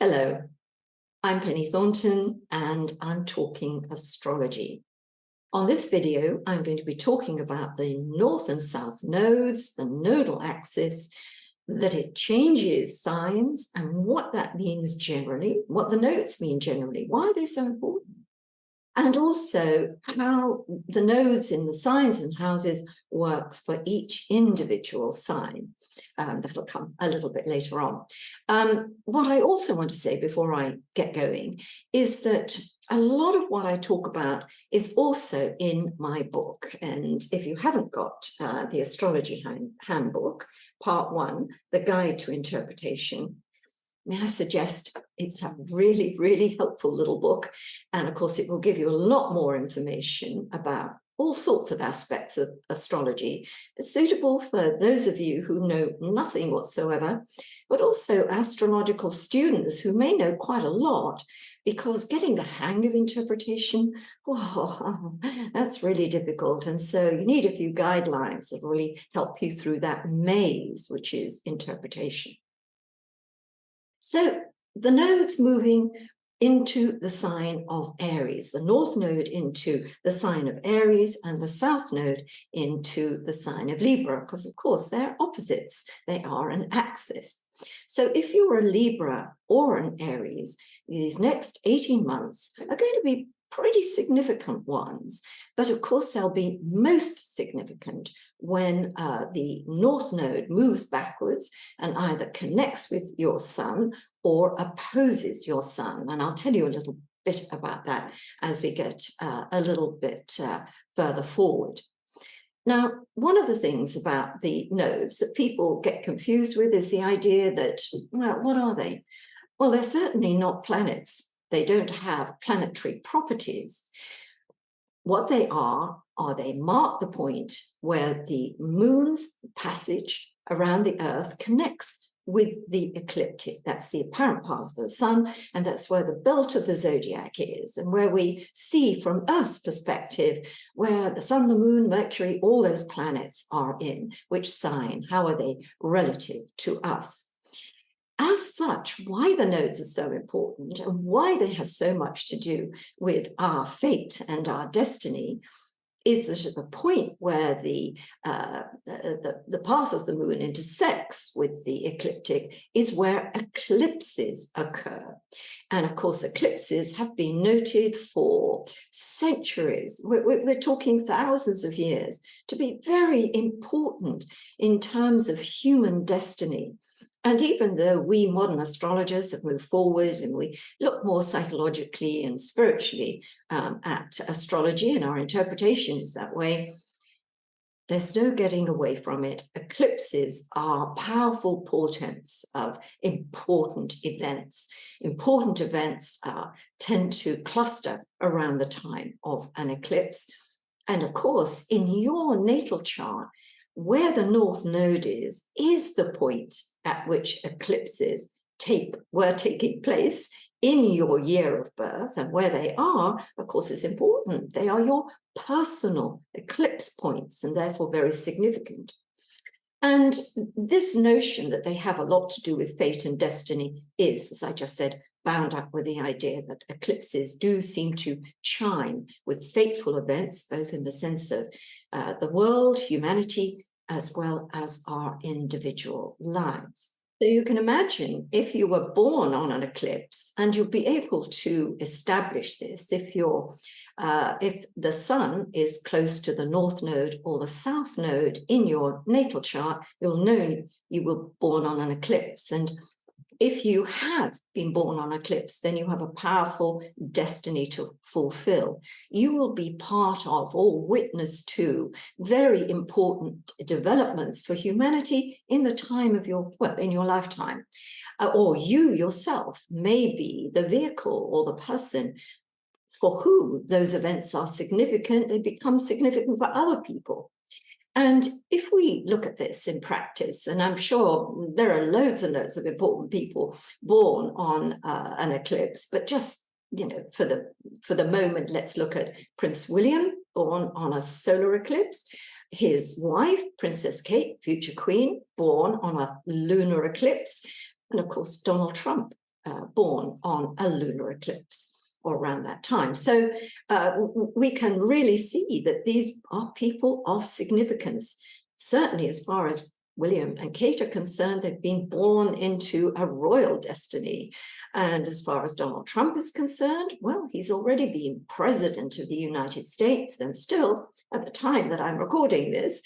Hello, I'm Penny Thornton and I'm talking astrology. On this video, I'm going to be talking about the North and South nodes, the nodal axis, that it changes signs and what that means generally, what the nodes mean generally, why are they so important? And also how the nodes in the signs and houses works for each individual sign. That'll come a little bit later on. What I also want to say before I get going is that a lot of what I talk about is also in my book. And if you haven't got the Astrology Handbook, Part 1, The Guide to Interpretation, may I suggest it's a really, really helpful little book. And of course, it will give you a lot more information about all sorts of aspects of astrology, suitable for those of you who know nothing whatsoever, but also astrological students who may know quite a lot, because getting the hang of interpretation, that's really difficult. And so you need a few guidelines that really help you through that maze, which is interpretation. So the nodes moving into the sign of Aries, the north node into the sign of Aries and the south node into the sign of Libra, because of course they're opposites, they are an axis. So if you're a Libra or an Aries, these next 18 months are going to be pretty significant ones, but of course they'll be most significant when the north node moves backwards and either connects with your sun or opposes your sun. And I'll tell you a little bit about that as we get a little bit further forward. Now, one of the things about the nodes that people get confused with is the idea that, well, what are they? Well, they're certainly not planets. They don't have planetary properties. What they are they mark the point where the moon's passage around the Earth connects with the ecliptic. That's the apparent path of the sun, and that's where the belt of the zodiac is, and where we see from Earth's perspective where the sun, the moon, Mercury, all those planets are in, which sign, how are they relative to us. As such, why the nodes are so important and why they have so much to do with our fate and our destiny is that at the point where the path of the moon intersects with the ecliptic is where eclipses occur. And of course, eclipses have been noted for centuries. We're talking thousands of years to be very important in terms of human destiny. And even though we modern astrologers have moved forward and we look more psychologically and spiritually at astrology, and our interpretation is that way, there's no getting away from it. Eclipses are powerful portents of important events. Important events tend to cluster around the time of an eclipse. And of course, in your natal chart, where the north node is the point at which eclipses were taking place in your year of birth, and where they are, of course, is important. They are your personal eclipse points and therefore very significant. And this notion that they have a lot to do with fate and destiny is, as I just said, bound up with the idea that eclipses do seem to chime with fateful events, both in the sense of the world, humanity, as well as our individual lives. So you can imagine if you were born on an eclipse, and you'll be able to establish this if the sun is close to the north node or the south node in your natal chart, you'll know you were born on an eclipse. And if you have been born on eclipse, then you have a powerful destiny to fulfill. You will be part of or witness to very important developments for humanity in the time of in your lifetime. Or you yourself may be the vehicle or the person for whom those events are significant. They become significant for other people. And if we look at this in practice, and I'm sure there are loads and loads of important people born on an eclipse, but just, for the moment, let's look at Prince William, born on a solar eclipse. His wife, Princess Kate, future queen, born on a lunar eclipse. And of course, Donald Trump, born on a lunar eclipse or around that time. So we can really see that these are people of significance. Certainly, as far as William and Kate are concerned, they've been born into a royal destiny. And as far as Donald Trump is concerned, well, he's already been president of the United States, and still, at the time that I'm recording this,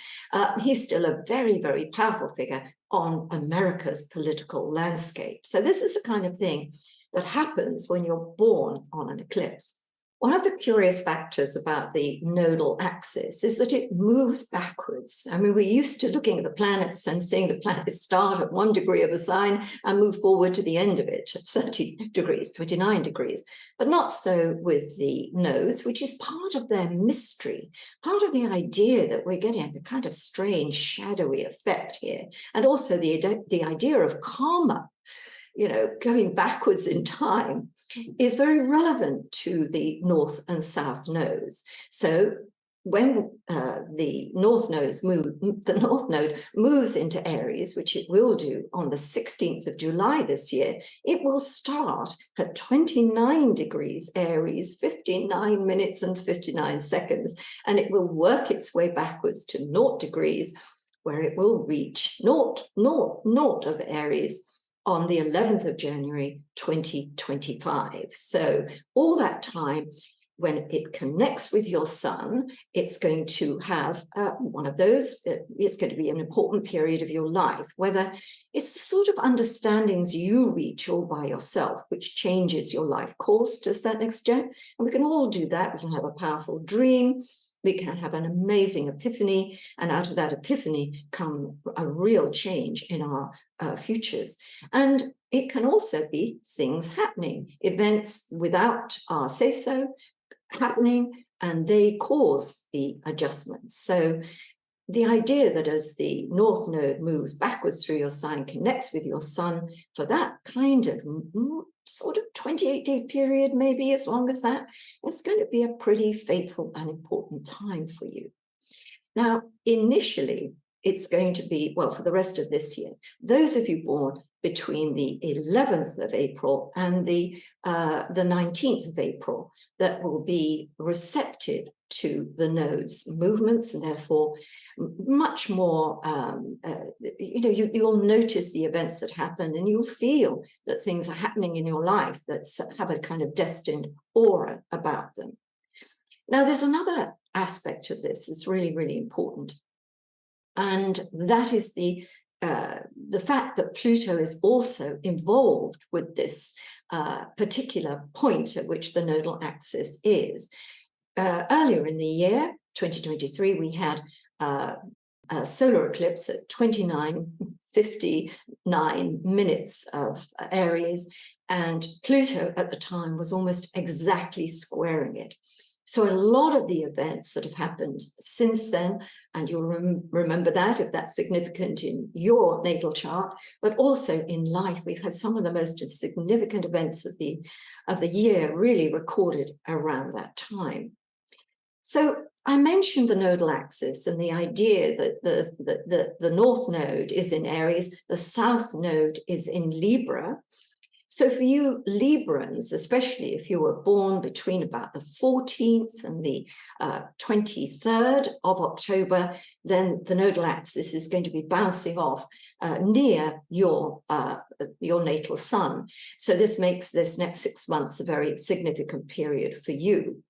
he's still a very, very powerful figure on America's political landscape. So this is the kind of thing that happens when you're born on an eclipse. One of the curious factors about the nodal axis is that it moves backwards. I mean, we're used to looking at the planets and seeing the planets start at 1 degree of a sign and move forward to the end of it at 30 degrees, 29 degrees, but not so with the nodes, which is part of their mystery, part of the idea that we're getting a kind of strange, shadowy effect here, and also the idea of karma, going backwards in time, is very relevant to the north and south nodes. So when the north node moves into Aries, which it will do on the 16th of July this year, it will start at 29 degrees Aries, 59 minutes and 59 seconds, and it will work its way backwards to 0 degrees, where it will reach 0 of Aries on the 11th of January, 2025. So all that time, when it connects with your sun, it's going to have one of those, it's going to be an important period of your life, whether it's the sort of understandings you reach all by yourself, which changes your life course to a certain extent. And we can all do that. We can have a powerful dream. We can have an amazing epiphany, and out of that epiphany come a real change in our futures. And it can also be things happening, events without our say-so happening, and they cause the adjustments. So the idea that as the north node moves backwards through your sign, connects with your sun for that kind of sort of 28-day period, maybe as long as that, it's going to be a pretty fateful and important time for you. Now, initially, it's going to be, well, for the rest of this year, those of you born between the 11th of April and the 19th of April, that will be receptive to the nodes movements, and therefore much more, you'll notice the events that happen, and you'll feel that things are happening in your life that have a kind of destined aura about them. Now, there's another aspect of this that's really, really important, and that is the fact that Pluto is also involved with this particular point at which the nodal axis is. Earlier in the year, 2023, we had a solar eclipse at 29:59 minutes of Aries, and Pluto at the time was almost exactly squaring it. So a lot of the events that have happened since then, and you'll remember that if that's significant in your natal chart, but also in life, we've had some of the most significant events of the year really recorded around that time. So I mentioned the nodal axis and the idea that the north node is in Aries, the south node is in Libra. So for you Librans, especially if you were born between about the 14th and the 23rd of October, then the nodal axis is going to be bouncing off near your natal sun. So this makes this next 6 months a very significant period for you.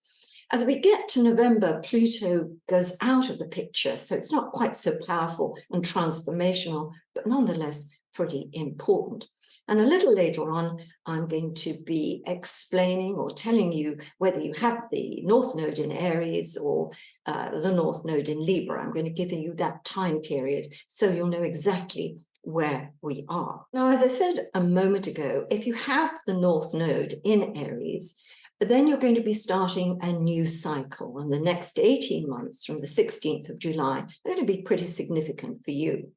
As we get to November, Pluto goes out of the picture, so it's not quite so powerful and transformational, but nonetheless pretty important. And a little later on, I'm going to be explaining or telling you whether you have the north node in Aries or the north node in Libra. I'm going to give you that time period so you'll know exactly where we are. Now, as I said a moment ago, if you have the north node in Aries, then you're going to be starting a new cycle, and the next 18 months from the 16th of July are going to be pretty significant for you.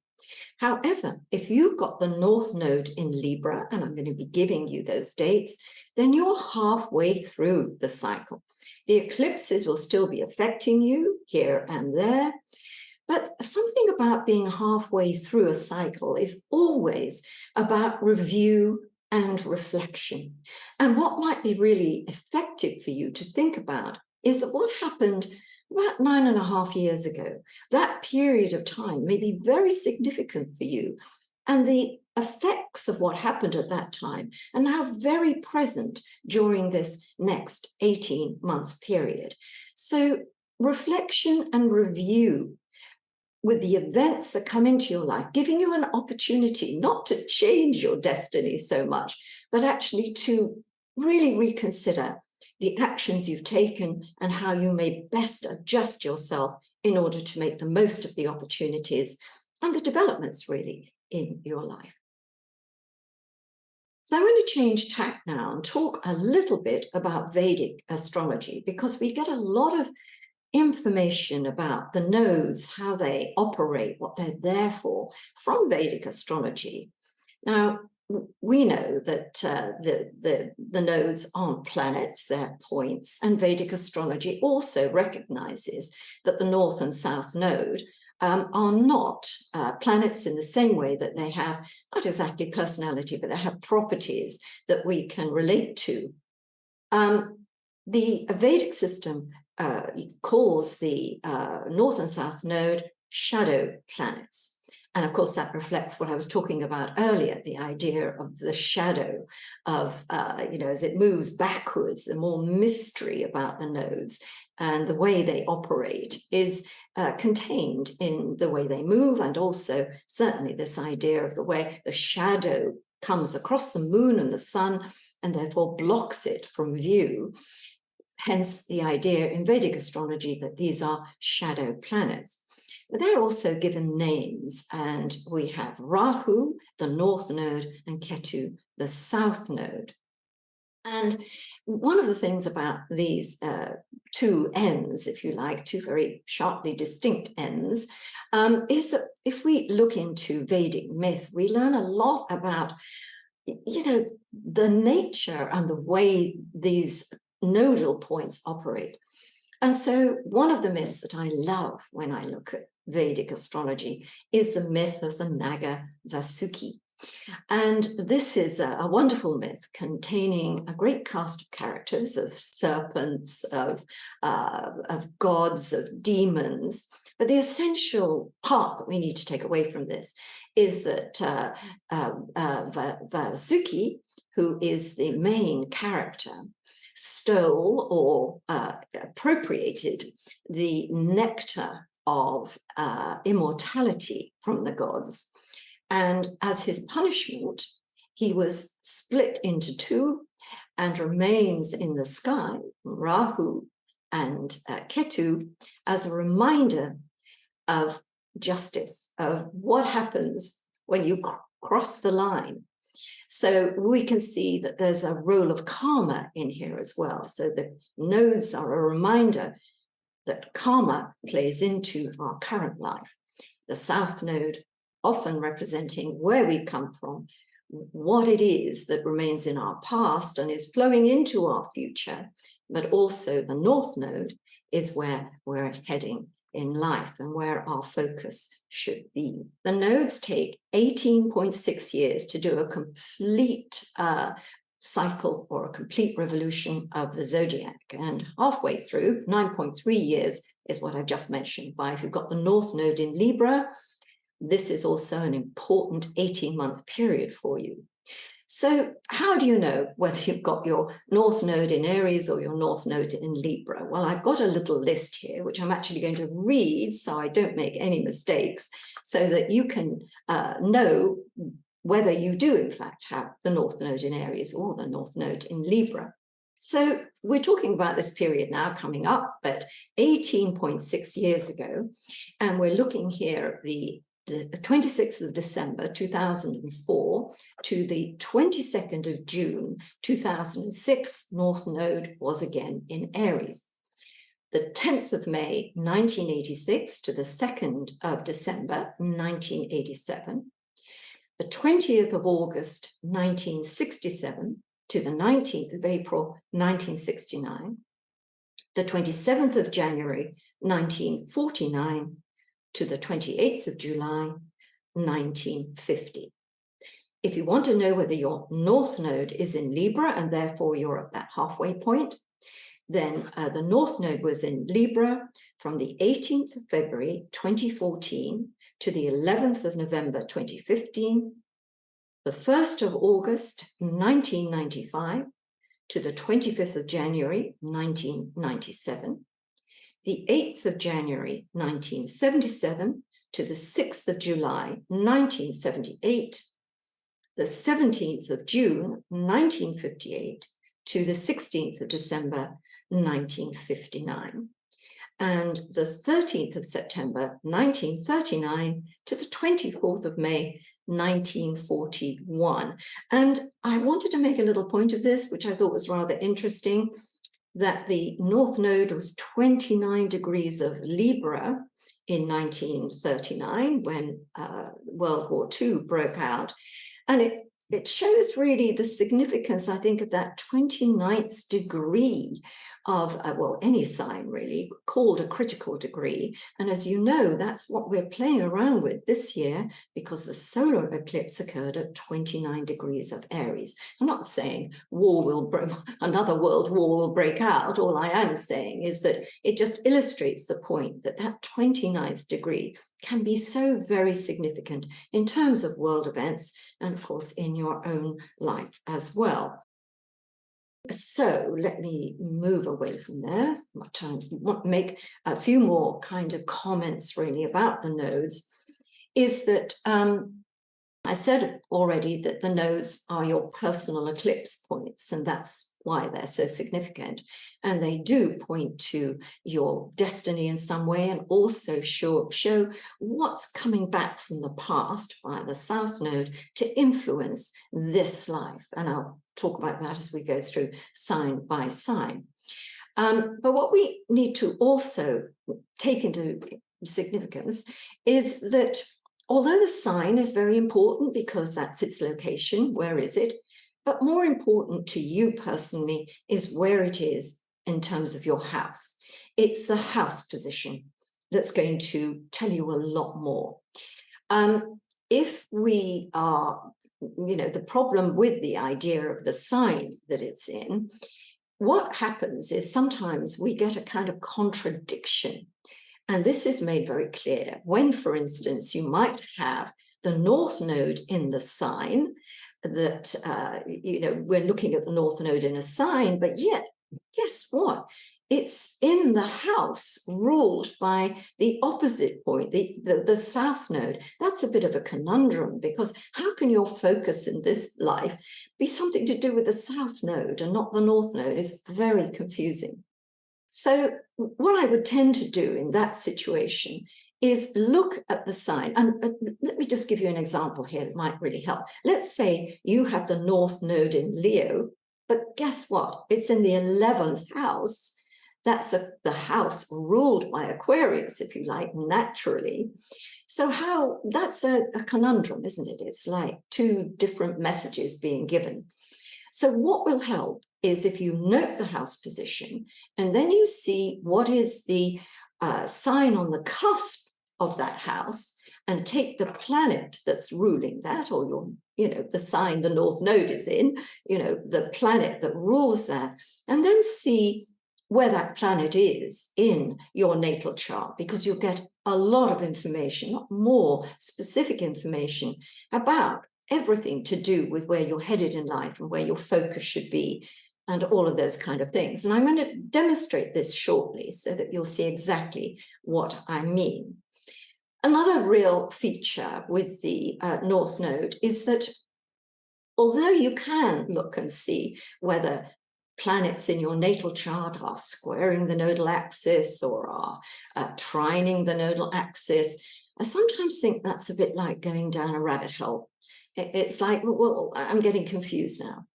However, if you've got the north node in Libra, and I'm going to be giving you those dates, then you're halfway through the cycle. The eclipses will still be affecting you here and there, but something about being halfway through a cycle is always about review and reflection. And what might be really effective for you to think about is that what happened about 9.5 years ago, that period of time may be very significant for you. And the effects of what happened at that time are now very present during this next 18-month period. So reflection and review with the events that come into your life, giving you an opportunity not to change your destiny so much, but actually to really reconsider the actions you've taken and how you may best adjust yourself in order to make the most of the opportunities and the developments really in your life. So I'm going to change tack now and talk a little bit about Vedic astrology, because we get a lot of information about the nodes, how they operate, what they're there for, from Vedic astrology. Now, we know that the nodes aren't planets, they're points, and Vedic astrology also recognizes that the North and South node are not planets in the same way that they have not exactly personality, but they have properties that we can relate to. The Vedic system calls the North and South node shadow planets. And of course, that reflects what I was talking about earlier, the idea of the shadow of, as it moves backwards, the more mystery about the nodes and the way they operate is contained in the way they move, and also certainly this idea of the way the shadow comes across the moon and the sun and therefore blocks it from view. Hence the idea in Vedic astrology that these are shadow planets. But they're also given names, and we have Rahu, the North node, and Ketu, the South node. And one of the things about these two ends, if you like, two very sharply distinct ends, is that if we look into Vedic myth, we learn a lot about, the nature and the way these nodal points operate. And so one of the myths that I love when I look at Vedic astrology is the myth of the Naga Vasuki. And this is a wonderful myth containing a great cast of characters, of serpents, of gods, of demons. But the essential part that we need to take away from this is that Vasuki, who is the main character, stole or appropriated the nectar of immortality from the gods. And as his punishment, he was split into two and remains in the sky, Rahu and Ketu, as a reminder of justice, of what happens when you cross the line. So we can see that there's a role of karma in here as well. So the nodes are a reminder that karma plays into our current life. The South node often representing where we come from, what it is that remains in our past and is flowing into our future, but also the North node is where we're heading in life and where our focus should be. The nodes take 18.6 years to do a complete cycle or a complete revolution of the zodiac, and halfway through, 9.3 years, is what I've just mentioned. By if you've got the North node in Libra, this is also an important 18-month period for you. So how do you know whether you've got your North node in Aries or your North node in Libra? Well, I've got a little list here, which I'm actually going to read so I don't make any mistakes, so that you can know whether you do, in fact, have the North node in Aries or the North node in Libra. So we're talking about this period now coming up, but 18.6 years ago, and we're looking here at the 26th of December 2004 to the 22nd of June 2006, North Node was again in Aries. The 10th of May 1986 to the 2nd of December 1987. The 20th of August 1967 to the 19th of April 1969. The 27th of January 1949 to the 28th of July, 1950. If you want to know whether your North Node is in Libra and therefore you're at that halfway point, then the North Node was in Libra from the 18th of February 2014 to the 11th of November 2015, the 1st of August 1995 to the 25th of January 1997, the 8th of January 1977 to the 6th of July 1978, the 17th of June 1958 to the 16th of December 1959, and the 13th of September 1939 to the 24th of May 1941. And I wanted to make a little point of this, which I thought was rather interesting, that the North Node was 29 degrees of Libra in 1939 when World War II broke out. And it shows really the significance, I think, of that 29th degree of, well, any sign really, called a critical degree. And as you know, that's what we're playing around with this year, because the solar eclipse occurred at 29 degrees of Aries. I'm not saying another world war will break out. All I am saying is that it just illustrates the point that that 29th degree can be so very significant in terms of world events and, of course, in your own life as well. So let me move away from there. I want to make a few more kind of comments really about the nodes. Is that I said already that the nodes are your personal eclipse points, and that's why they're so significant. And they do point to your destiny in some way, and also show what's coming back from the past via the South Node to influence this life. And I'll talk about that as we go through sign by sign. But what we need to also take into significance is that although the sign is very important because that's its location, where is it? But more important to you personally is where it is in terms of your house. It's the house position that's going to tell you a lot more. If we are, the problem with the idea of the sign that it's in, what happens is sometimes we get a kind of contradiction. And this is made very clear when, for instance, you might have the North Node in the sign that, we're looking at the North Node in a sign, but yet, guess what? It's in the house ruled by the opposite point, the South Node. That's a bit of a conundrum, because how can your focus in this life be something to do with the South Node and not the North Node? Is very confusing. So what I would tend to do in that situation is look at the sign. And let me just give you an example here that might really help. Let's say you have the North Node in Leo, but guess what? It's in the 11th house. That's the house ruled by Aquarius, if you like, naturally. So that's a conundrum, isn't it? It's like two different messages being given. So what will help is if you note the house position, and then you see what is the sign on the cusp of that house, and take the planet that's ruling that, or the sign the North Node is in, the planet that rules that, and then see where that planet is in your natal chart, because you'll get a lot of information, more specific information about everything to do with where you're headed in life and where your focus should be, and all of those kind of things. And I'm going to demonstrate this shortly so that you'll see exactly what I mean. Another real feature with the North Node is that although you can look and see whether planets in your natal chart are squaring the nodal axis or are trining the nodal axis, I sometimes think that's a bit like going down a rabbit hole. It's like, well, I'm getting confused now.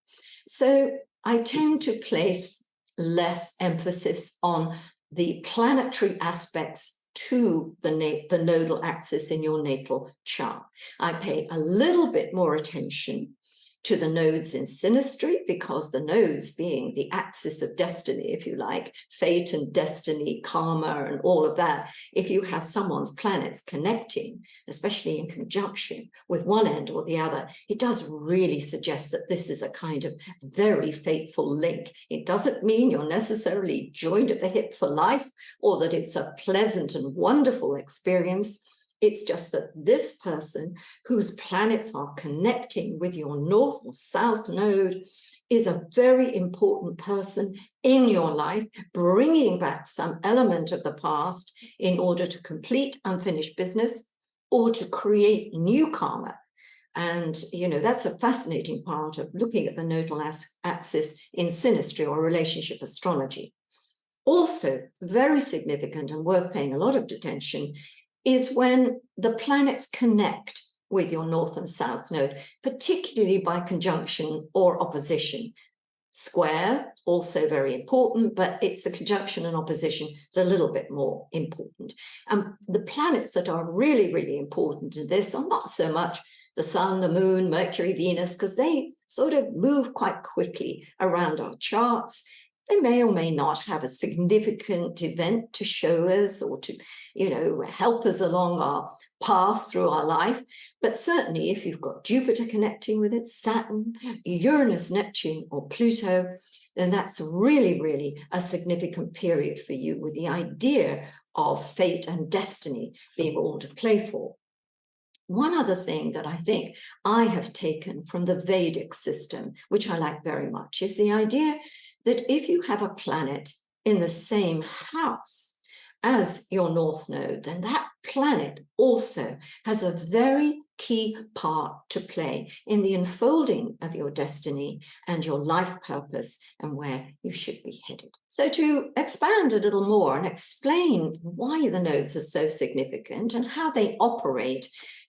So I tend to place less emphasis on the planetary aspects to the nodal axis in your natal chart. I pay a little bit more attention to the nodes in synastry, because the nodes being the axis of destiny, if you like, fate and destiny, karma and all of that, if you have someone's planets connecting, especially in conjunction with one end or the other, it does really suggest that this is a kind of very fateful link. It doesn't mean you're necessarily joined at the hip for life or that it's a pleasant and wonderful experience. It's just that this person whose planets are connecting with your north or south node is a very important person in your life, bringing back some element of the past in order to complete unfinished business or to create new karma. And, you know, that's a fascinating part of looking at the nodal axis in synastry or relationship astrology. Also, very significant and worth paying a lot of attention is when the planets connect with your north and south node, particularly by conjunction or opposition. Square, also very important, but it's the conjunction and opposition that's a little bit more important. And the planets that are really, really important in this are not so much the Sun, the Moon, Mercury, Venus, because they sort of move quite quickly around our charts. They may or may not have a significant event to show us or to, you know, help us along our path through our life. But certainly if you've got Jupiter connecting with it, Saturn, Uranus, Neptune, or Pluto, then that's really, really a significant period for you, with the idea of fate and destiny being all to play for. One other thing that I think I have taken from the Vedic system, which I like very much, is the idea that if you have a planet in the same house as your north node, then that planet also has a very key part to play in the unfolding of your destiny and your life purpose and where you should be headed. So to expand a little more and explain why the nodes are so significant and how they operate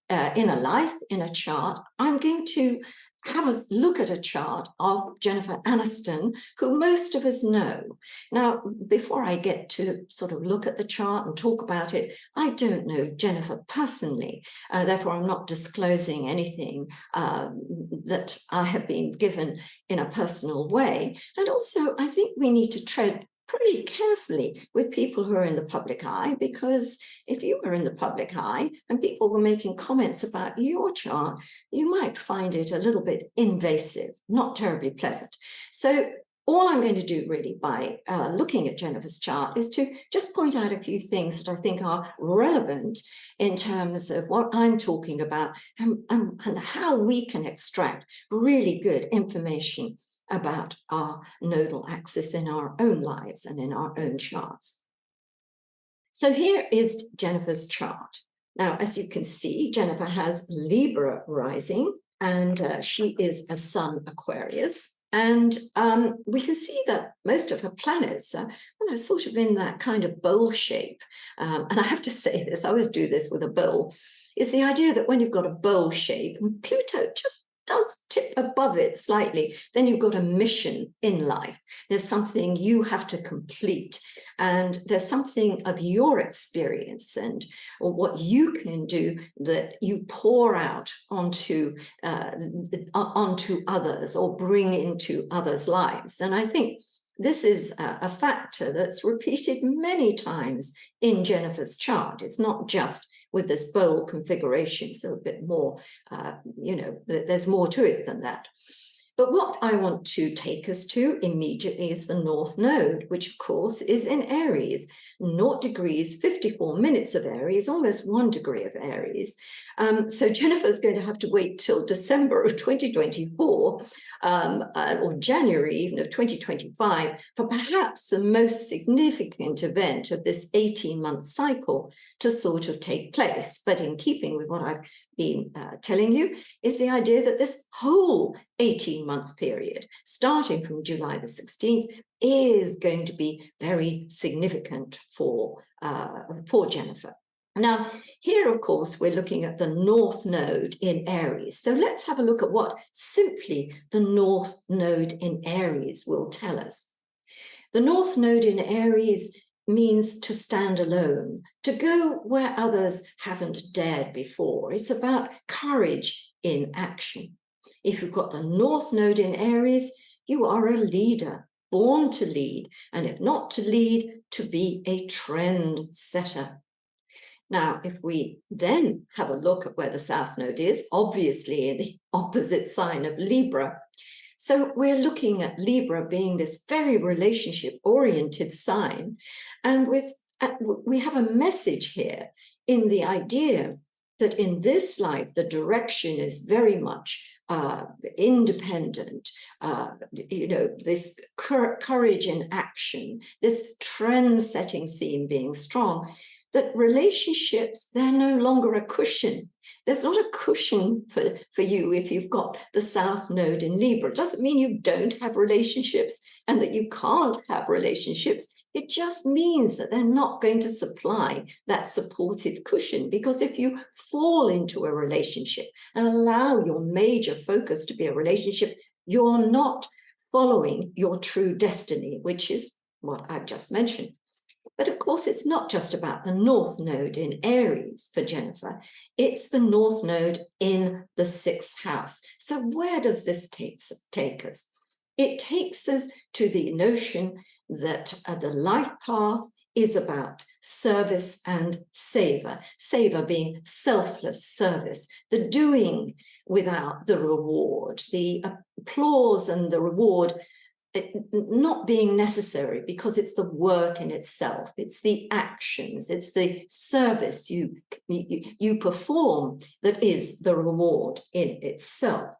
in a life, in a chart, I'm going to have us look at a chart of Jennifer Aniston, who most of us know. Now, before I get to sort of look at the chart and talk about it, I don't know Jennifer personally, therefore I'm not disclosing anything that I have been given in a personal way. And also, I think we need to tread pretty carefully with people who are in the public eye, because if you were in the public eye and people were making comments about your chart, you might find it a little bit invasive, not terribly pleasant. So all I'm going to do really by looking at Jennifer's chart is to just point out a few things that I think are relevant in terms of what I'm talking about and how we can extract really good information about our nodal axis in our own lives and in our own charts. So here is Jennifer's chart. Now, as you can see, Jennifer has Libra rising, and she is a Sun Aquarius. And we can see that most of her planets are sort of in that kind of bowl shape. And I have to say this, I always do this with a bowl, is the idea that when you've got a bowl shape, and Pluto just does tip above it slightly, then you've got a mission in life. There's something you have to complete, and there's something of your experience and or what you can do that you pour out onto others or bring into others' lives. And I think this is a factor that's repeated many times in Jennifer's chart. It's not just with this bowl configuration, so a bit more, there's more to it than that. But what I want to take us to immediately is the North Node, which of course is in Aries, 0 degrees, 54 minutes of Aries, almost 1 degree of Aries. So Jennifer's going to have to wait till December of 2024 or January even of 2025 for perhaps the most significant event of this 18-month cycle to sort of take place. But in keeping with what I've been telling you is the idea that this whole 18-month period, starting from July the 16th, is going to be very significant for Jennifer. Now, here, of course, we're looking at the North Node in Aries. So let's have a look at what simply the North Node in Aries will tell us. The North Node in Aries means to stand alone, to go where others haven't dared before. It's about courage in action. If you've got the North Node in Aries, you are a leader, born to lead, and if not to lead, to be a trend setter. Now, if we then have a look at where the South Node is, obviously in the opposite sign of Libra. So we're looking at Libra being this very relationship-oriented sign, and we have a message here in the idea that in this life, the direction is very much independent, this courage in action, this trend-setting theme being strong, that relationships, they're no longer a cushion. There's not a cushion for you if you've got the South Node in Libra. It doesn't mean you don't have relationships and that you can't have relationships. It just means that they're not going to supply that supportive cushion, because if you fall into a relationship and allow your major focus to be a relationship, you're not following your true destiny, which is what I've just mentioned. But of course, it's not just about the North Node in Aries for Jennifer. It's the North Node in the 6th house. So where does this take us? It takes us to the notion that the life path is about service and savor. Savor being selfless service, the doing without the reward, the applause and the reward not being necessary, because it's the work in itself, it's the actions, it's the service you perform that is the reward in itself.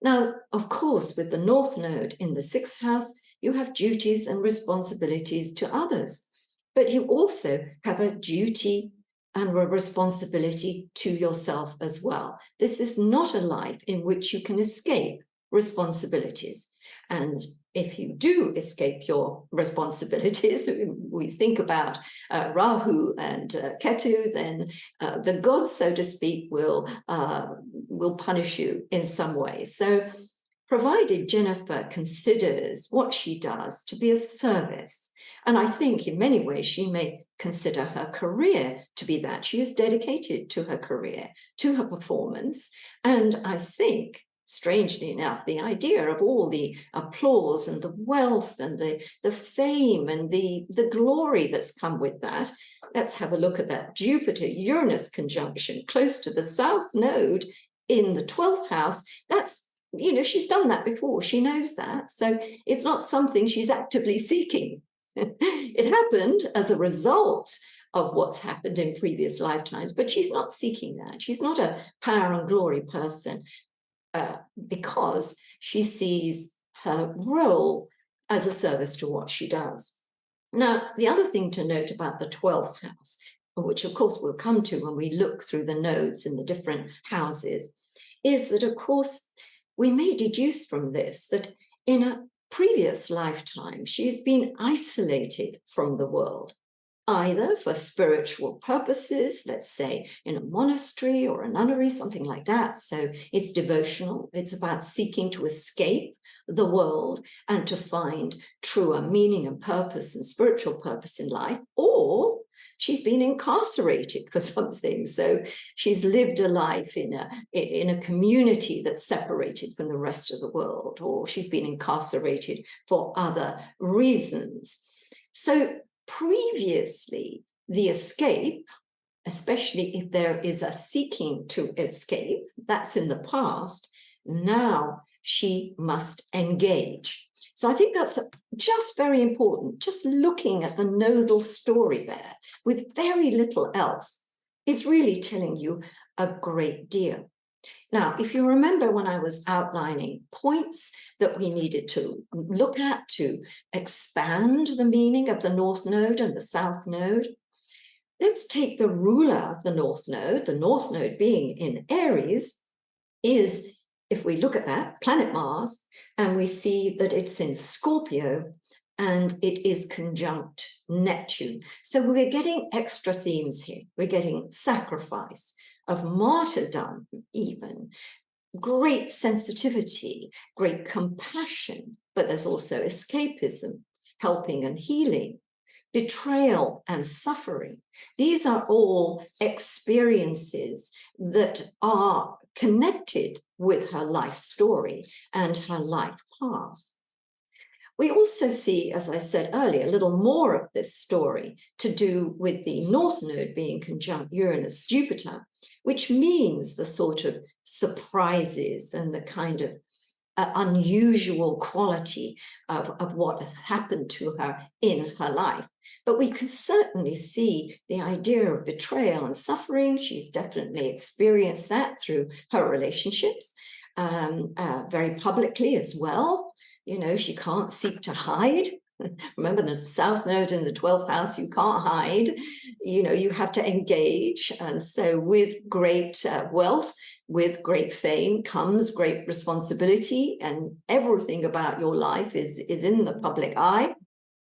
Now, of course, with the North Node in the 6th house, you have duties and responsibilities to others, but you also have a duty and a responsibility to yourself as well. This is not a life in which you can escape responsibilities. And if you do escape your responsibilities, we think about Rahu and Ketu, then the gods, so to speak, will punish you in some way. So provided Jennifer considers what she does to be a service, and I think in many ways she may consider her career to be that. She is dedicated to her career, to her performance, and I think, strangely enough, the idea of all the applause and the wealth and the fame and the glory that's come with that. Let's have a look at that Jupiter-Uranus conjunction close to the South Node in the 12th house. That's, she's done that before. She knows that. So it's not something she's actively seeking. It happened as a result of what's happened in previous lifetimes, but she's not seeking that. She's not a power and glory person. Because she sees her role as a service to what she does. Now, the other thing to note about the 12th house, which of course we'll come to when we look through the nodes in the different houses, is that, of course, we may deduce from this that in a previous lifetime, she's been isolated from the world, either for spiritual purposes, let's say in a monastery or a nunnery, something like that. So it's devotional. It's about seeking to escape the world and to find truer meaning and purpose and spiritual purpose in life. Or she's been incarcerated for something. So she's lived a life in a community that's separated from the rest of the world, or she's been incarcerated for other reasons. So previously, the escape, especially if there is a seeking to escape, that's in the past. Now she must engage. So I think that's just very important. Just looking at the nodal story there with very little else is really telling you a great deal. Now, if you remember when I was outlining points that we needed to look at to expand the meaning of the North Node and the South Node, let's take the ruler of the North Node being in Aries, is, if we look at that, planet Mars, and we see that it's in Scorpio and it is conjunct Neptune. So we're getting extra themes here. We're getting sacrifice, of martyrdom even, great sensitivity, great compassion, but there's also escapism, helping and healing, betrayal and suffering. These are all experiences that are connected with her life story and her life path. We also see, as I said earlier, a little more of this story to do with the North Node being conjunct Uranus-Jupiter, which means the sort of surprises and the kind of unusual quality of what has happened to her in her life. But we can certainly see the idea of betrayal and suffering. She's definitely experienced that through her relationships, very publicly as well. You know, she can't seek to hide. Remember, the South Node in the 12th house, you can't hide. You know, you have to engage. And so with great wealth, with great fame comes great responsibility, and everything about your life is in the public eye.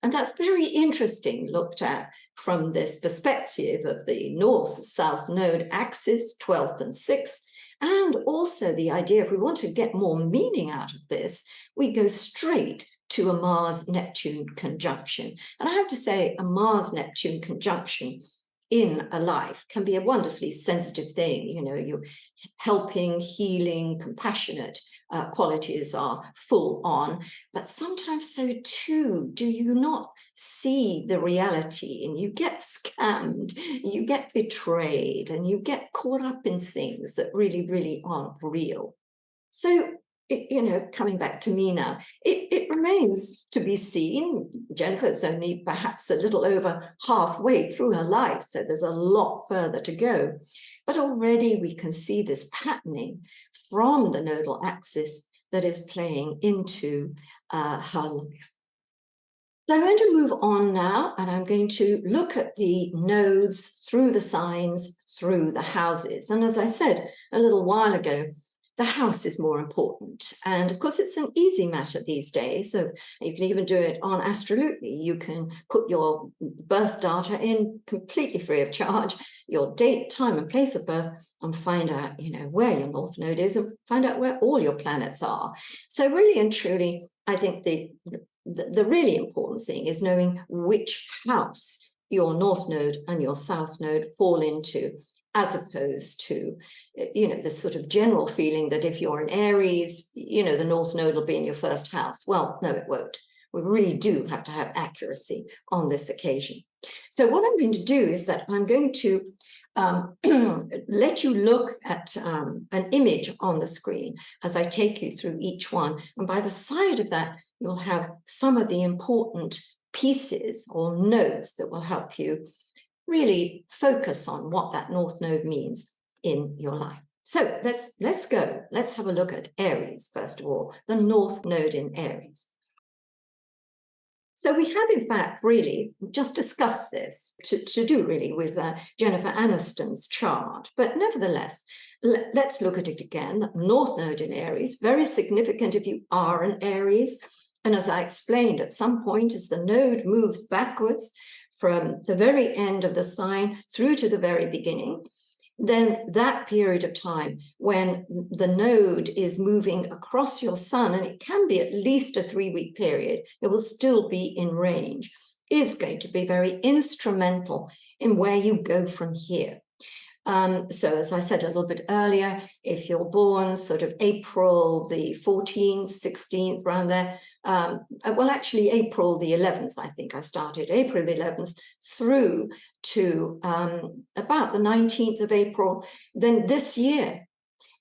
And that's very interesting looked at from this perspective of the North-South Node axis, 12th and 6th. And also the idea, if we want to get more meaning out of this, we go straight to a Mars-Neptune conjunction. And I have to say, a Mars-Neptune conjunction in a life can be a wonderfully sensitive thing. You know, you're helping, healing, compassionate qualities are full on, but sometimes so too do you not see the reality, and you get scammed, you get betrayed, and you get caught up in things that really, really aren't real. So, you know, coming back to me now, it remains to be seen. Jennifer's only perhaps a little over halfway through her life, so there's a lot further to go. But already we can see this patterning from the nodal axis that is playing into her life. So I'm going to move on now, and I'm going to look at the nodes through the signs, through the houses. And as I said a little while ago, the house is more important. And of course, it's an easy matter these days. So you can even do it on Astrolutely. You can put your birth data in completely free of charge, your date, time, and place of birth, and find out, you know, where your North Node is, and find out where all your planets are. So really and truly, I think the really important thing is knowing which house your North Node and your South Node fall into, as opposed to, you know, this sort of general feeling that if you're an Aries, you know, the North Node will be in your first house. Well, no, it won't. We really do have to have accuracy on this occasion. So what I'm going to do is that I'm going to let you look at an image on the screen as I take you through each one. And by the side of that, you'll have some of the important pieces or nodes that will help you really focus on what that North Node means in your life. So let's go. Let's have a look at Aries, first of all, the North Node in Aries. So we have, in fact, really just discussed this to do really with Jennifer Aniston's chart. But nevertheless, let's look at it again. North Node in Aries, very significant if you are an Aries. And as I explained, at some point as the node moves backwards from the very end of the sign through to the very beginning, then that period of time when the node is moving across your sun, and it can be at least a 3-week period, it will still be in range, is going to be very instrumental in where you go from here. So as I said a little bit earlier, if you're born sort of April the 14th, 16th, around there, well, actually April the 11th, I think I started, April the 11th through to about the 19th of April, then this year,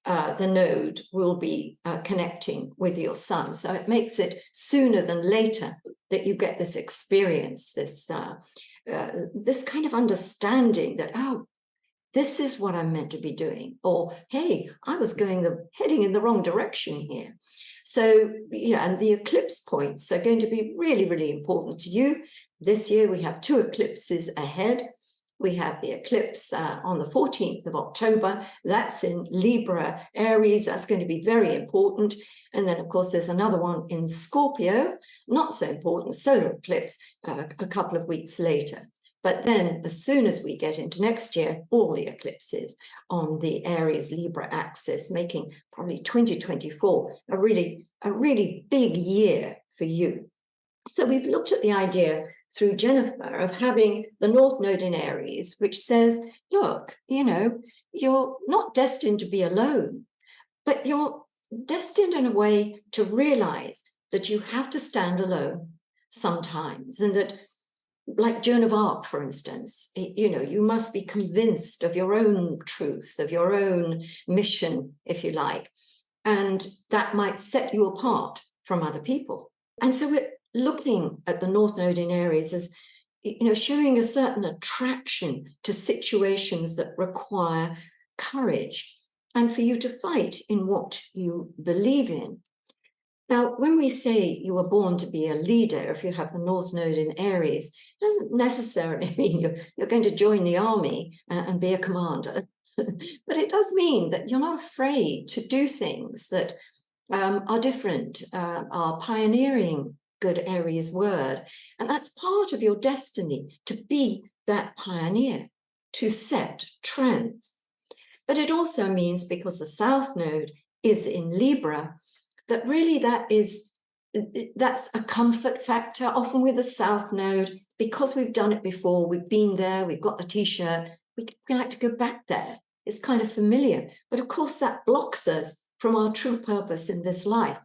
the node will be connecting with your sun. So it makes it sooner than later that you get this experience, this kind of understanding that, oh, this is what I'm meant to be doing, or hey, I was heading in the wrong direction here. So, you know, and the eclipse points are going to be really, really important to you. This year we have 2 eclipses ahead. We have the eclipse on the 14th of October. That's in Libra, Aries. That's going to be very important. And then, of course, there's another one in Scorpio, not so important, solar eclipse, a couple of weeks later. But then as soon as we get into next year, all the eclipses on the Aries-Libra axis, making probably 2024 a really big year for you. So we've looked at the idea through Jennifer of having the North Node in Aries, which says, look, you're not destined to be alone, but you're destined in a way to realize that you have to stand alone sometimes, and that, like Joan of Arc, for instance, you must be convinced of your own truth, of your own mission, if you like, and that might set you apart from other people. And so we're looking at the North Node in Aries as, showing a certain attraction to situations that require courage and for you to fight in what you believe in. Now, when we say you were born to be a leader, if you have the North Node in Aries, it doesn't necessarily mean you're going to join the army and be a commander. But it does mean that you're not afraid to do things that are different, are pioneering, good Aries word. And that's part of your destiny, to be that pioneer, to set trends. But it also means, because the South Node is in Libra, that really that's a comfort factor. Often with the South Node, because we've done it before, we've been there, we've got the t-shirt, we like to go back there. It's kind of familiar. But of course, that blocks us from our true purpose in this life.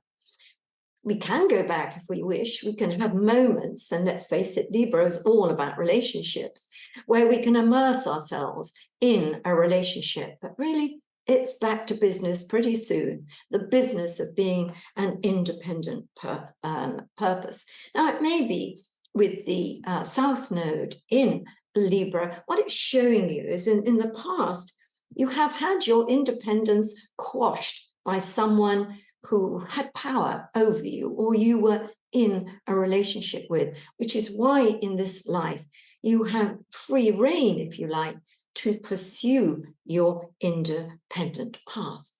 We can go back if we wish. We can have moments, and let's face it, Libra is all about relationships, where we can immerse ourselves in a relationship. But really, it's back to business pretty soon, the business of being an independent purpose. Now, it may be with the South Node in Libra, what it's showing you is in the past, you have had your independence quashed by someone who had power over you, or you were in a relationship with, which is why in this life you have free reign, if you like, to pursue your independent path.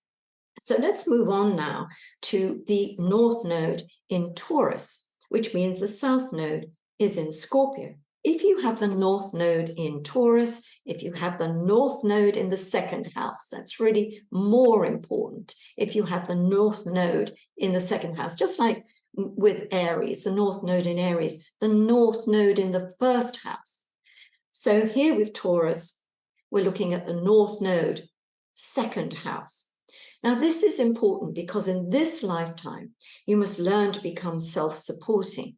So let's move on now to the North Node in Taurus, which means the South Node is in Scorpio. If you have the North Node in Taurus, if you have the North Node in the second house, that's really more important. If you have the North Node in the second house, just like with Aries, the North Node in Aries, the North Node in the first house. So here with Taurus, we're looking at the North Node, second house. Now, this is important because in this lifetime, you must learn to become self-supporting,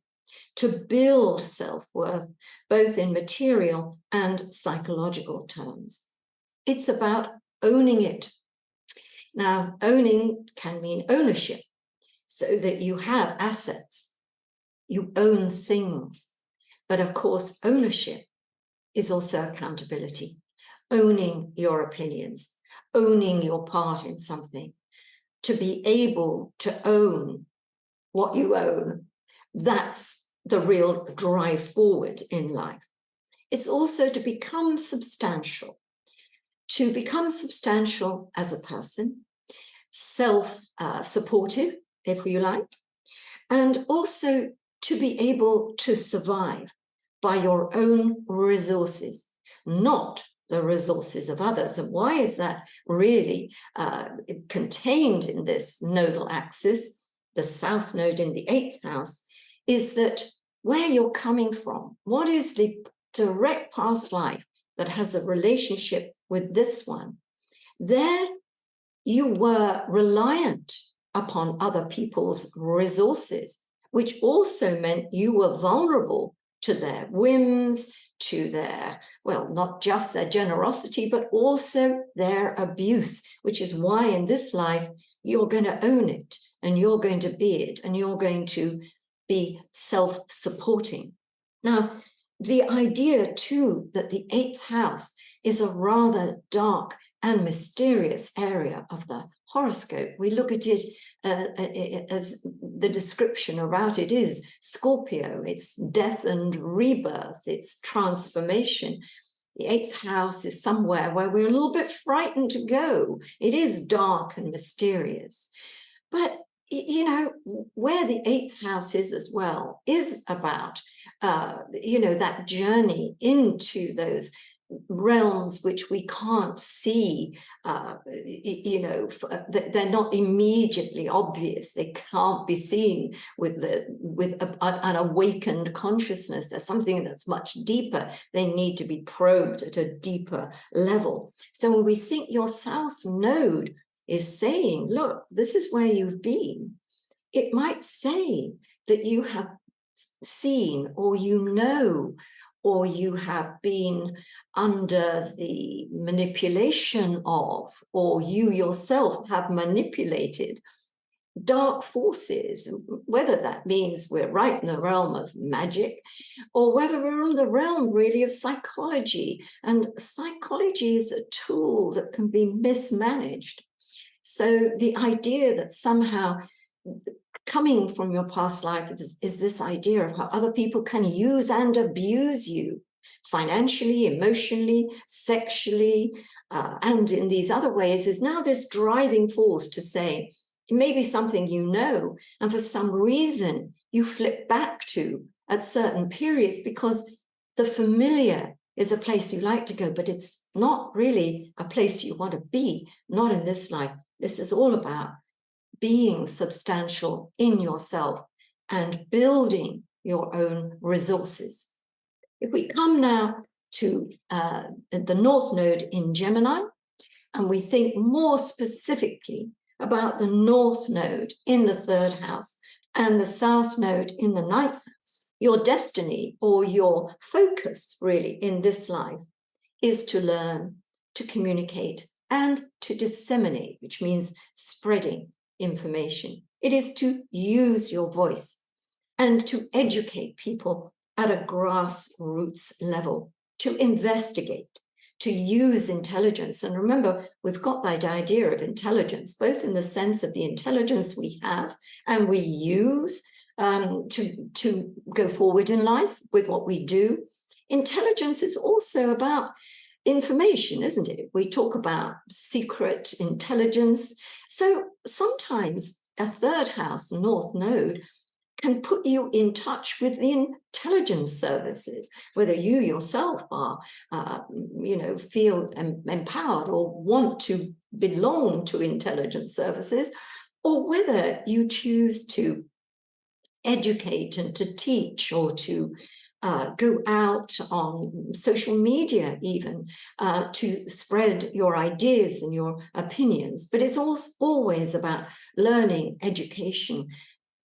to build self-worth, both in material and psychological terms. It's about owning it. Now, owning can mean ownership, so that you have assets, you own things. But of course, ownership is also accountability, owning your opinions, owning your part in something. To be able to own what you own, that's the real drive forward in life. It's also to become substantial as a person, self-supportive, if you like, and also to be able to survive by your own resources, not the resources of others. And why is that really contained in this nodal axis, the South Node in the 8th house, is that where you're coming from, what is the direct past life that has a relationship with this one? There you were reliant upon other people's resources, which also meant you were vulnerable to their whims, to their, well, not just their generosity, but also their abuse, which is why in this life you're going to own it, and you're going to be it, and you're going to be self-supporting. Now, the idea too that the 8th house is a rather dark and mysterious area of the horoscope. We look at it as the description about it is Scorpio. It's death and rebirth. It's transformation. The 8th house is somewhere where we're a little bit frightened to go. It is dark and mysterious. But, you know, where the 8th house is as well is about, you know, that journey into those realms which we can't see, you know, they're not immediately obvious. They can't be seen with an awakened consciousness. There's something that's much deeper. They need to be probed at a deeper level. So when we think your South Node is saying, look, this is where you've been, it might say that you have seen, or you know, or you have been under the manipulation of, or you yourself have manipulated dark forces, whether that means we're right in the realm of magic, or whether we're in the realm really of psychology. And psychology is a tool that can be mismanaged. So the idea that somehow coming from your past life is this idea of how other people can use and abuse you financially, emotionally, sexually, and in these other ways, is now this driving force to say, it may be something you know, and for some reason you flip back to at certain periods because the familiar is a place you like to go, but it's not really a place you want to be, not in this life. This is all about being substantial in yourself and building your own resources. If we come now to the North Node in Gemini, and we think more specifically about the North Node in the 3rd house and the South Node in the 9th house, your destiny or your focus really in this life is to learn, to communicate, and to disseminate, which means spreading information. It is to use your voice and to educate people at a grassroots level, to investigate, to use intelligence. And remember, we've got that idea of intelligence, both in the sense of the intelligence we have and we use to go forward in life with what we do. Intelligence is also about information, isn't it? We talk about secret intelligence. So sometimes a 3rd house North Node can put you in touch with the intelligence services, whether you yourself are, you know, feel empowered or want to belong to intelligence services, or whether you choose to educate and to teach, or to go out on social media even to spread your ideas and your opinions. But it's always about learning, education,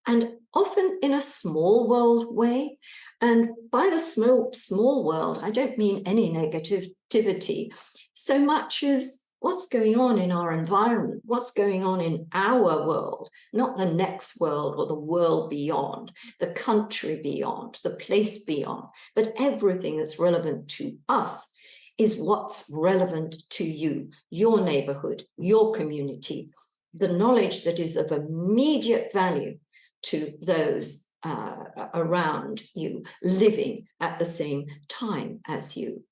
and often in a small world way. And by the small world, I don't mean any negativity so much as what's going on in our environment, what's going on in our world, not the next world or the world beyond, the country beyond, the place beyond, but everything that's relevant to us is what's relevant to you, your neighborhood, your community, the knowledge that is of immediate value to those around you, living at the same time as you.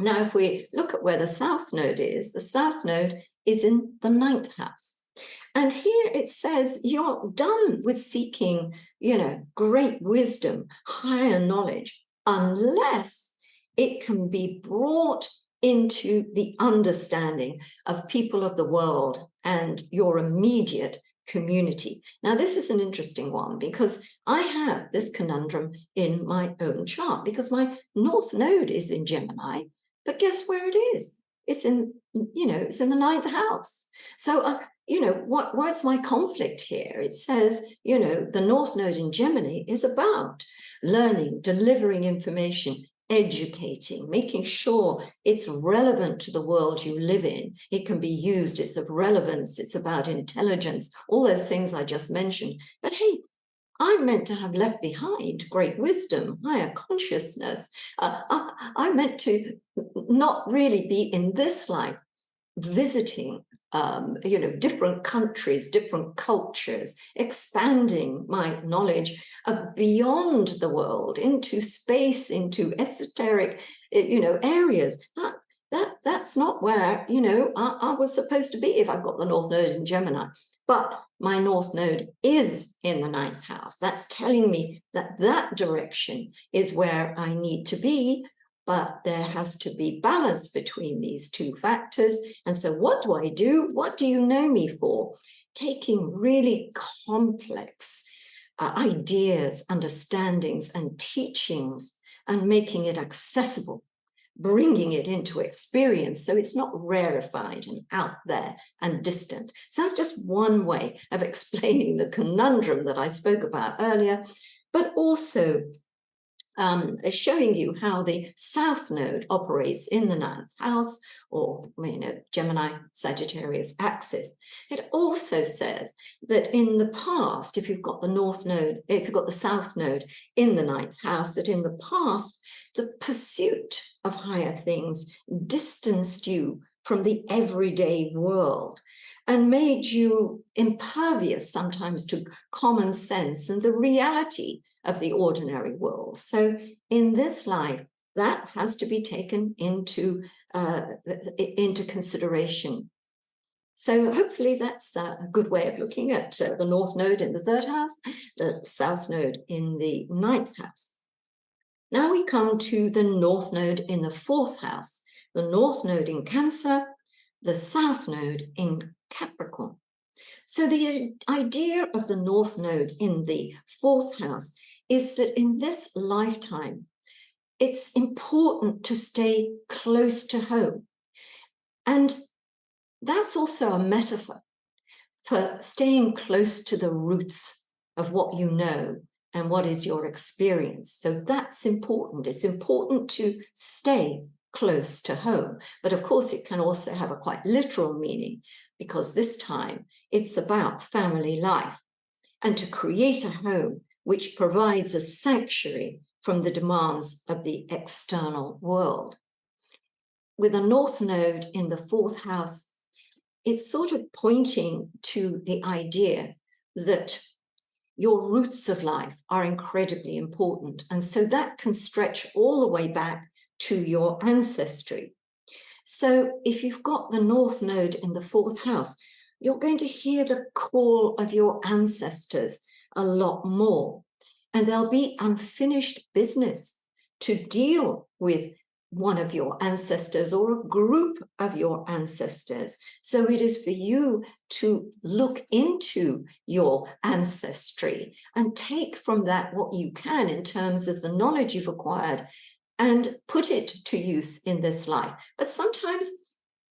Now, if we look at where the South Node is, the South Node is in the 9th house. And here it says you're done with seeking, you know, great wisdom, higher knowledge, unless it can be brought into the understanding of people of the world and your immediate community. Now, this is an interesting one because I have this conundrum in my own chart because my North Node is in Gemini, but guess where it is? It's in, you know, it's in the 9th house. So, you know, what's my conflict here? It says, you know, the North Node in Gemini is about learning, delivering information, educating, making sure it's relevant to the world you live in. It can be used, it's of relevance, it's about intelligence, all those things I just mentioned. But hey, I'm meant to have left behind great wisdom, higher consciousness. I'm meant to not really be in this life visiting you know, different countries, different cultures, expanding my knowledge of beyond the world into space, into esoteric, you know, areas. That's not where, you know, I was supposed to be if I've got the North Node in Gemini. But my North Node is in the 9th house. That's telling me that that direction is where I need to be, but there has to be balance between these two factors. And so what do I do? What do you know me for? Taking really complex ideas, understandings, and teachings and making it accessible, bringing it into experience so it's not rarefied and out there and distant. So that's just one way of explaining the conundrum that I spoke about earlier, but also showing you how the South Node operates in the 9th house, or Gemini, Sagittarius axis. It also says that in the past, if you've got the North Node, if you've got the South Node in the 9th house, that in the past, the pursuit of higher things distanced you from the everyday world and made you impervious sometimes to common sense and the reality of the ordinary world. So in this life, that has to be taken into consideration. So hopefully that's a good way of looking at the North Node in the 3rd house, the South Node in the 9th house. Now we come to the North Node in the 4th house, the North Node in Cancer, the South Node in Capricorn. So the idea of the North Node in the 4th house is that in this lifetime, it's important to stay close to home. And that's also a metaphor for staying close to the roots of what you know and what is your experience. So that's important. It's important to stay close to home. But of course, it can also have a quite literal meaning, because this time it's about family life and to create a home which provides a sanctuary from the demands of the external world. With a North Node in the 4th house, it's sort of pointing to the idea that your roots of life are incredibly important. And so that can stretch all the way back to your ancestry. So if you've got the North Node in the 4th house, you're going to hear the call of your ancestors a lot more. And there'll be unfinished business to deal with one of your ancestors or a group of your ancestors. So it is for you to look into your ancestry and take from that what you can in terms of the knowledge you've acquired and put it to use in this life. But sometimes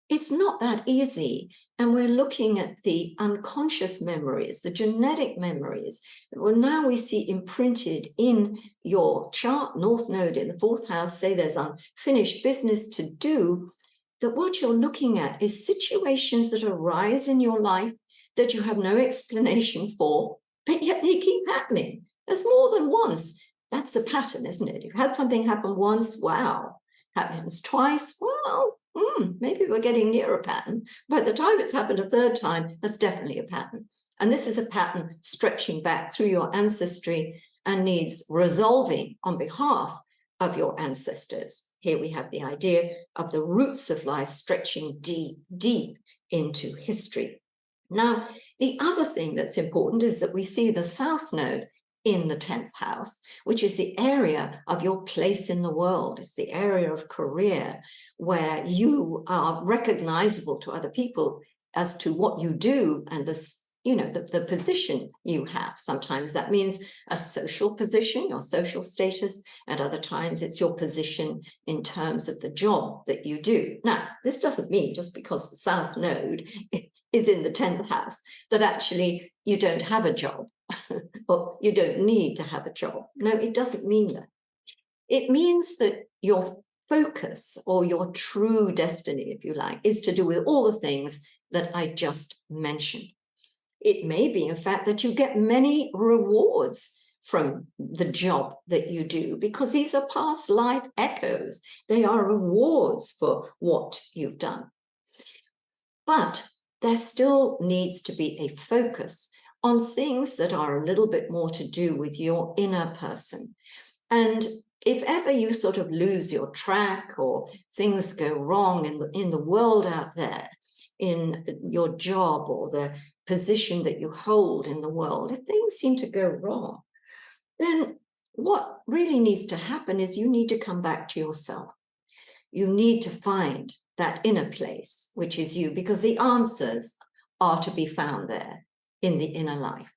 it's not that easy. And we're looking at the unconscious memories, the genetic memories. Well, now we see imprinted in your chart, North Node in the 4th house, say there's unfinished business to do, that what you're looking at is situations that arise in your life that you have no explanation for, but yet they keep happening. There's more than once. That's a pattern, isn't it? You've had something happen once, wow. Happens twice, well, maybe we're getting near a pattern. By the time it's happened a 3rd time, that's definitely a pattern. And this is a pattern stretching back through your ancestry and needs resolving on behalf of your ancestors. Here we have the idea of the roots of life stretching deep, deep into history. Now, the other thing that's important is that we see the South Node in the 10th house, which is the area of your place in the world. It's the area of career where you are recognizable to other people as to what you do and the position you have. Sometimes that means a social position, your social status, and other times it's your position in terms of the job that you do. Now, this doesn't mean just because the South Node is in the 10th house that actually you don't have a job. Or you don't need to have a job. No, it doesn't mean that. It means that your focus or your true destiny, if you like, is to do with all the things that I just mentioned. It may be, in fact, that you get many rewards from the job that you do, because these are past life echoes. They are rewards for what you've done. But there still needs to be a focus on things that are a little bit more to do with your inner person. And if ever you sort of lose your track or things go wrong in the world out there, in your job or the position that you hold in the world, if things seem to go wrong, then what really needs to happen is you need to come back to yourself. you need to find that inner place, which is you, because the answers are to be found there in the inner life.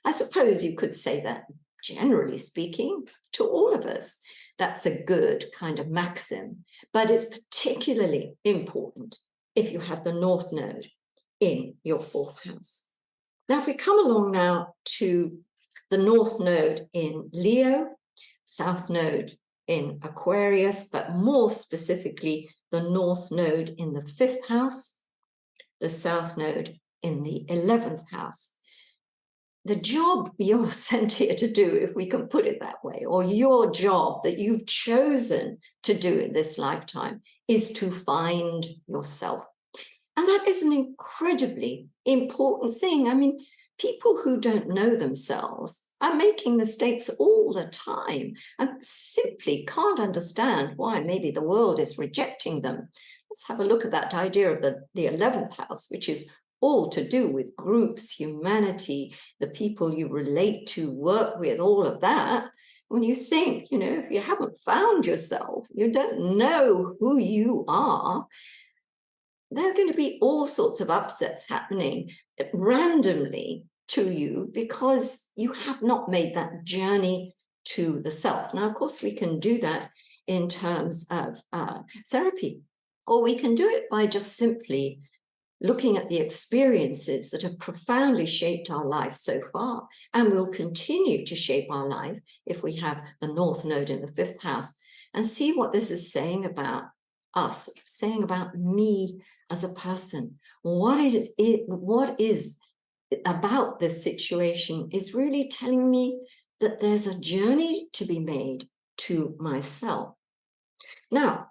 I suppose you could say that, generally speaking, to all of us. That's a good kind of maxim, but it's particularly important if you have the North Node in your 4th house. Now, if we come along now to the North Node in Leo, South Node in Aquarius, but more specifically, the North Node in the 5th house, the South Node in the 11th house. The job you're sent here to do, if we can put it that way, or your job that you've chosen to do in this lifetime, is to find yourself. And that is an incredibly important thing. I mean, people who don't know themselves are making mistakes all the time and simply can't understand why maybe the world is rejecting them. Let's have a look at that idea of the 11th house, which is all to do with groups, humanity, the people you relate to, work with, all of that. When you think, if you haven't found yourself, you don't know who you are, there are going to be all sorts of upsets happening randomly to you because you have not made that journey to the self. Now, of course, we can do that in terms of therapy, or we can do it by just simply looking at the experiences that have profoundly shaped our life so far and will continue to shape our life if we have the North Node in the 5th house, and see what this is saying about us, saying about me as a person. What is about this situation is really telling me that there's a journey to be made to myself. Now,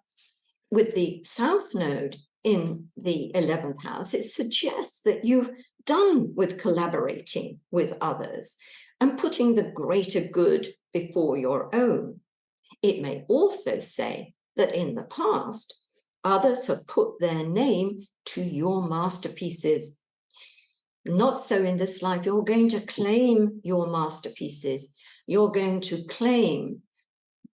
with the South Node in the 11th house, it suggests that you've done with collaborating with others and putting the greater good before your own. It may also say that in the past, others have put their name to your masterpieces. Not so in this life. You're going to claim your masterpieces. You're going to claim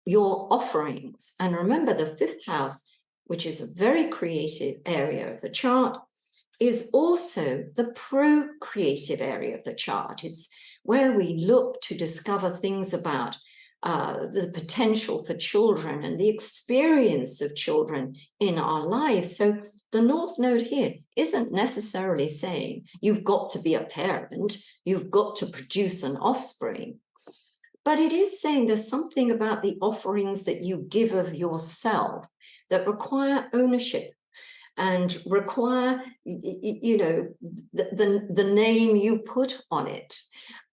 your offerings. And remember, the 5th house, which is a very creative area of the chart, is also the procreative area of the chart. It's where we look to discover things about the potential for children and the experience of children in our lives. So the North Node here isn't necessarily saying you've got to be a parent, you've got to produce an offspring, but it is saying there's something about the offerings that you give of yourself that require ownership and require, the name you put on it.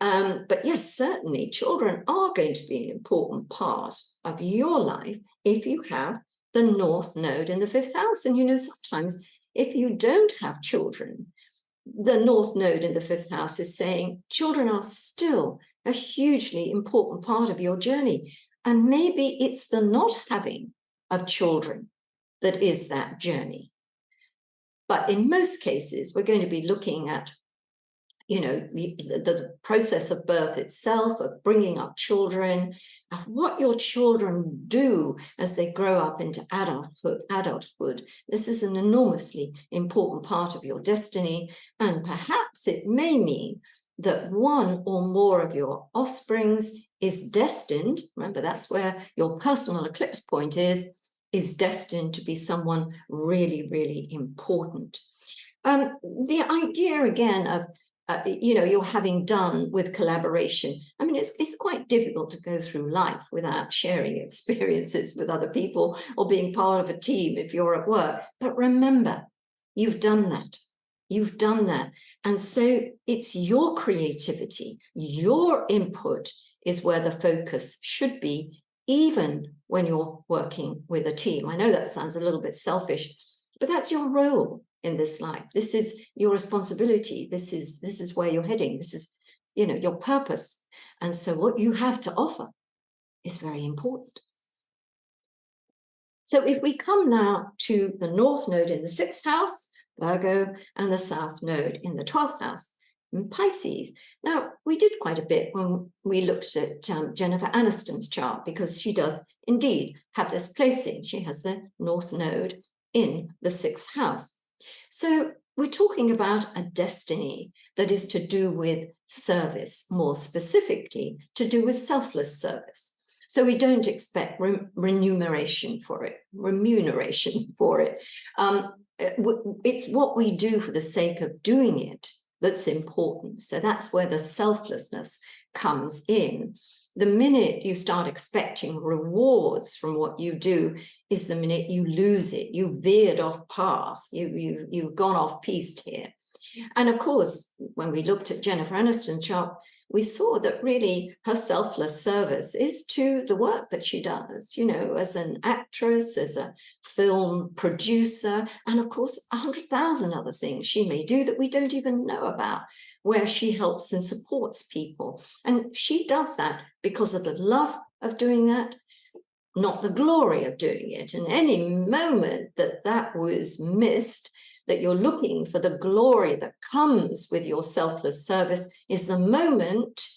But yes, certainly children are going to be an important part of your life if you have the North Node in the 5th house. And sometimes if you don't have children, the North Node in the 5th house is saying children are still a hugely important part of your journey. And maybe it's the not having of children that is that journey. But in most cases, we're going to be looking at, the process of birth itself, of bringing up children, of what your children do as they grow up into adulthood. This is an enormously important part of your destiny. And perhaps it may mean that one or more of your offsprings is destined, remember that's where your personal eclipse point is destined to be someone really, really important. The idea again of, you're having done with collaboration. I mean, it's quite difficult to go through life without sharing experiences with other people or being part of a team if you're at work. But remember, you've done that. You've done that. And so it's your creativity, your input is where the focus should be, even when you're working with a team. I know that sounds a little bit selfish, but that's your role in this life. This is your responsibility. This is where you're heading. This is, your purpose. And so what you have to offer is very important. So if we come now to the North Node in the 6th house, Virgo, and the South Node in the 12th house, in Pisces. Now, we did quite a bit when we looked at Jennifer Aniston's chart, because she does indeed have this placing. She has the North Node in the 6th house. So we're talking about a destiny that is to do with service, more specifically to do with selfless service. So we don't expect remuneration for it. It's what we do for the sake of doing it that's important. So that's where the selflessness comes in. The minute you start expecting rewards from what you do is the minute you lose it. You veered off path. You've gone off piste here. And of course, when we looked at Jennifer Aniston's chart, we saw that really her selfless service is to the work that she does, you know, as an actress, as a film producer, and of course, 100,000 other things she may do that we don't even know about, where she helps and supports people. And she does that because of the love of doing that, not the glory of doing it. And any moment that that was missed, that you're looking for the glory that comes with your selfless service, is the moment,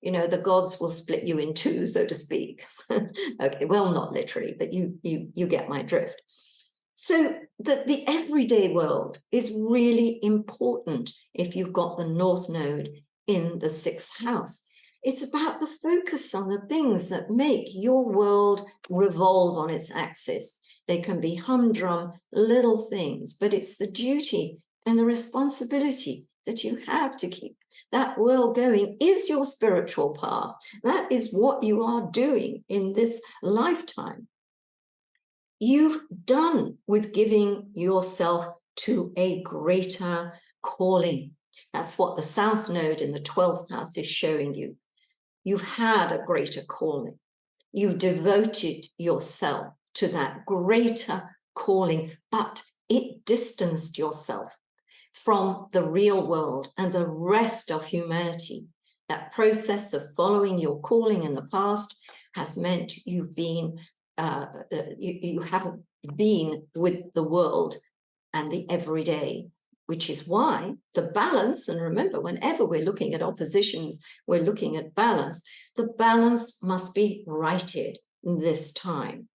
you know, the gods will split you in two, so to speak. Okay, well, not literally, but you get my drift. So the everyday world is really important if you've got the North Node in the 6th house. It's about the focus on the things that make your world revolve on its axis. They can be humdrum little things, but it's the duty and the responsibility that you have to keep that world going is your spiritual path. That is what you are doing in this lifetime. You've done with giving yourself to a greater calling. That's what the South Node in the 12th house is showing you. You've had a greater calling. You've devoted yourself to that greater calling, but it distanced yourself from the real world and the rest of humanity. That process of following your calling in the past has meant you've been, you haven't been with the world and the everyday, which is why the balance, and remember, whenever we're looking at oppositions, we're looking at balance. The balance must be righted this time.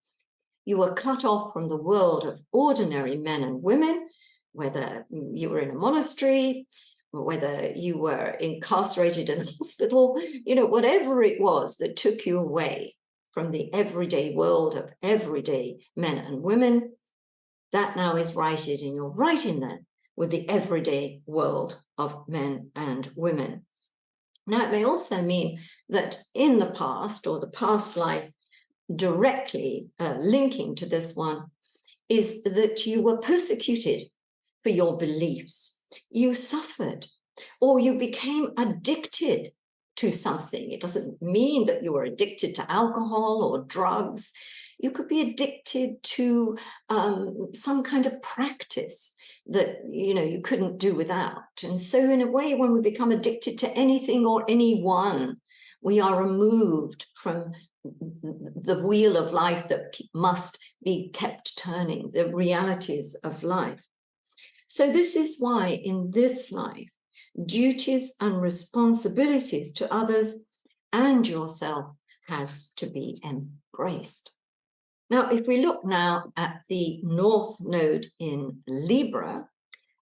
You were cut off from the world of ordinary men and women, whether you were in a monastery, or whether you were incarcerated in a hospital, you know, whatever it was that took you away from the everyday world of everyday men and women, that now is righted, and you're right in there with the everyday world of men and women. Now, it may also mean that in the past, or the past life, directly linking to this one, is that you were persecuted for your beliefs. You suffered, or you became addicted to something. It doesn't mean that you were addicted to alcohol or drugs. You could be addicted to some kind of practice that, you know, you couldn't do without. And so in a way, when we become addicted to anything or anyone, we are removed from the wheel of life that must be kept turning, the realities of life. So this is why in this life, duties and responsibilities to others and yourself has to be embraced. Now, if we look now at the North Node in Libra,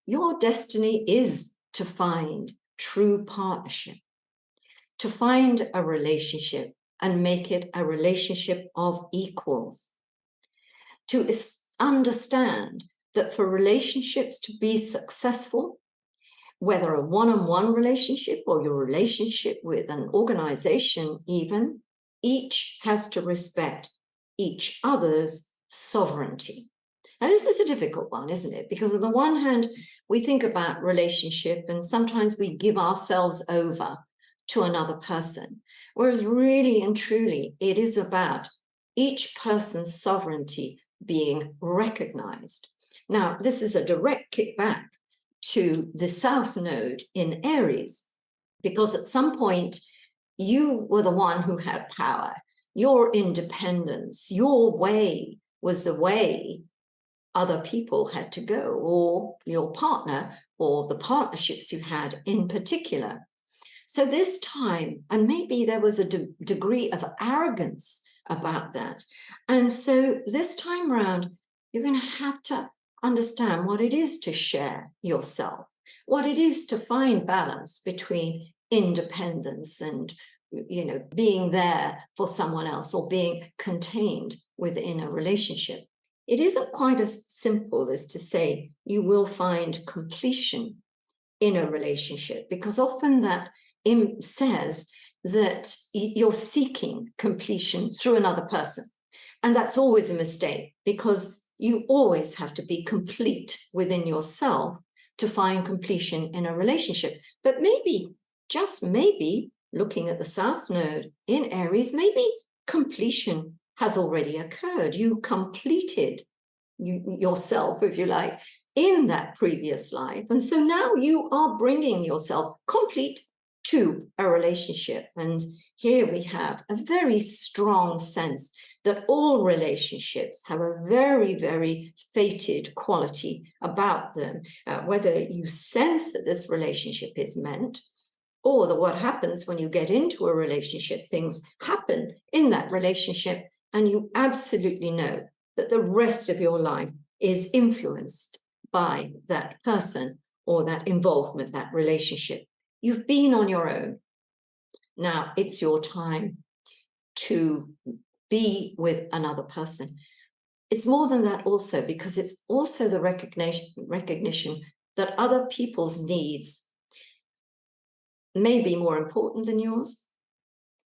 your destiny is to find true partnership, to find a relationship and make it a relationship of equals, to understand that for relationships to be successful, whether a one-on-one relationship or your relationship with an organization even, each has to respect each other's sovereignty. Now, this is a difficult one, isn't it? Because on the one hand, we think about relationship and sometimes we give ourselves over to another person, whereas really and truly, it is about each person's sovereignty being recognized. Now, this is a direct kickback to the South Node in Aries, because at some point, you were the one who had power. Your independence, your way was the way other people had to go, or your partner, or the partnerships you had in particular. So this time, and maybe there was a degree of arrogance about that. And so this time round, you're going to have to understand what it is to share yourself, what it is to find balance between independence and, you know, being there for someone else or being contained within a relationship. It isn't quite as simple as to say you will find completion in a relationship, because often that says that you're seeking completion through another person. And that's always a mistake, because you always have to be complete within yourself to find completion in a relationship. But maybe, just maybe, looking at the South Node in Aries, maybe completion has already occurred. You completed yourself, if you like, in that previous life. And so now you are bringing yourself complete to a relationship. And here we have a very strong sense that all relationships have a very, very fated quality about them, whether you sense that this relationship is meant, or that what happens when you get into a relationship, things happen in that relationship, and you absolutely know that the rest of your life is influenced by that person or that involvement, that relationship. You've been on your own. Now it's your time to be with another person. It's more than that also, because it's also the recognition that other people's needs may be more important than yours.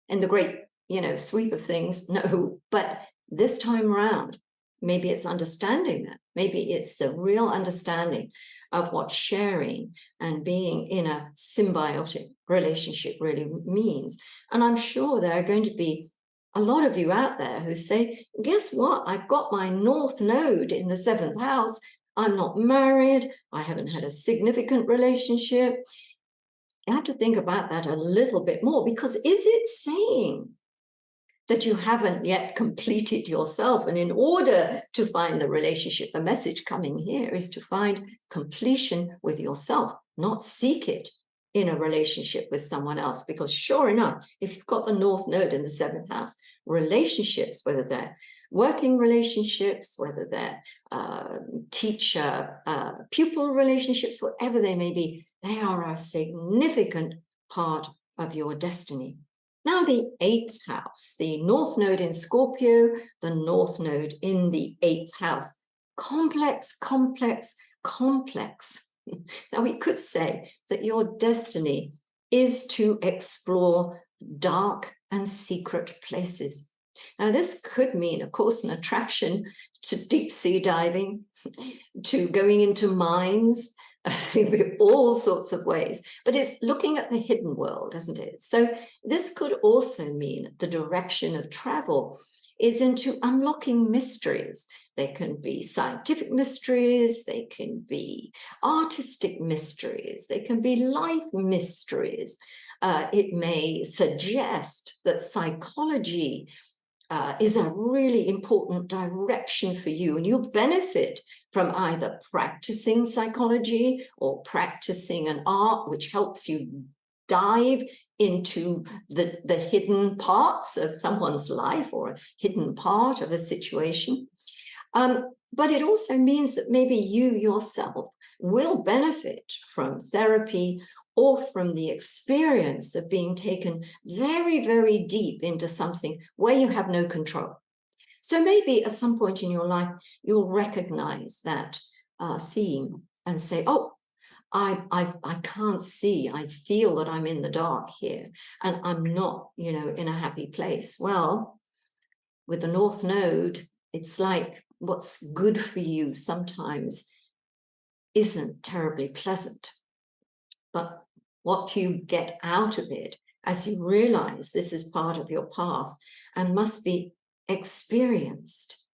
In the great, you know, sweep of things, no, but this time around, maybe it's understanding that. Maybe it's a real understanding of what sharing and being in a symbiotic relationship really means. And I'm sure there are going to be a lot of you out there who say, guess what? I've got my North Node in the 7th house. I'm not married. I haven't had a significant relationship. You have to think about that a little bit more, because is it saying that you haven't yet completed yourself? And in order to find the relationship, the message coming here is to find completion with yourself, not seek it in a relationship with someone else. Because sure enough, if you've got the North Node in the 7th house, relationships, whether they're working relationships, whether they're teacher-pupil relationships, whatever they may be, they are a significant part of your destiny. Now, the 8th house, the North Node in Scorpio, the North Node in the 8th house. Complex, complex, complex. Now, we could say that your destiny is to explore dark and secret places. Now, this could mean, of course, an attraction to deep sea diving, to going into mines, all sorts of ways, but it's looking at the hidden world, isn't it? So this could also mean the direction of travel is into unlocking mysteries. They can be scientific mysteries, they can be artistic mysteries, they can be life mysteries. It may suggest that psychology is a really important direction for you, and you'll benefit from either practicing psychology or practicing an art which helps you dive into the hidden parts of someone's life or a hidden part of a situation. But it also means that maybe you yourself will benefit from therapy or from the experience of being taken very, very deep into something where you have no control. So maybe at some point in your life, you'll recognize that theme and say, oh, I can't see. I feel that I'm in the dark here and I'm not, you know, in a happy place. Well, with the North Node, it's like what's good for you sometimes isn't terribly pleasant. But what you get out of it as you realize this is part of your path and must be experienced,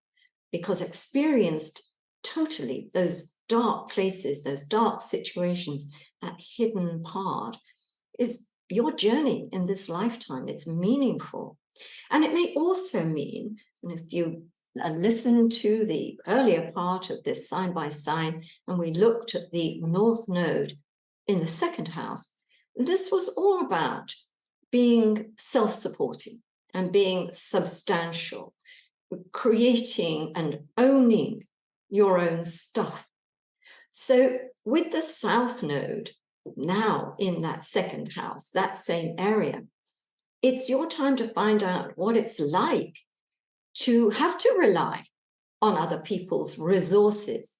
because experienced totally, those dark places, those dark situations, that hidden part is your journey in this lifetime. It's meaningful. And it may also mean, and if you listened to the earlier part of this sign by sign, and we looked at the North Node in the second house, this was all about being self-supporting and being substantial, creating and owning your own stuff. So with the South Node now in that second house, that same area, it's your time to find out what it's like to have to rely on other people's resources,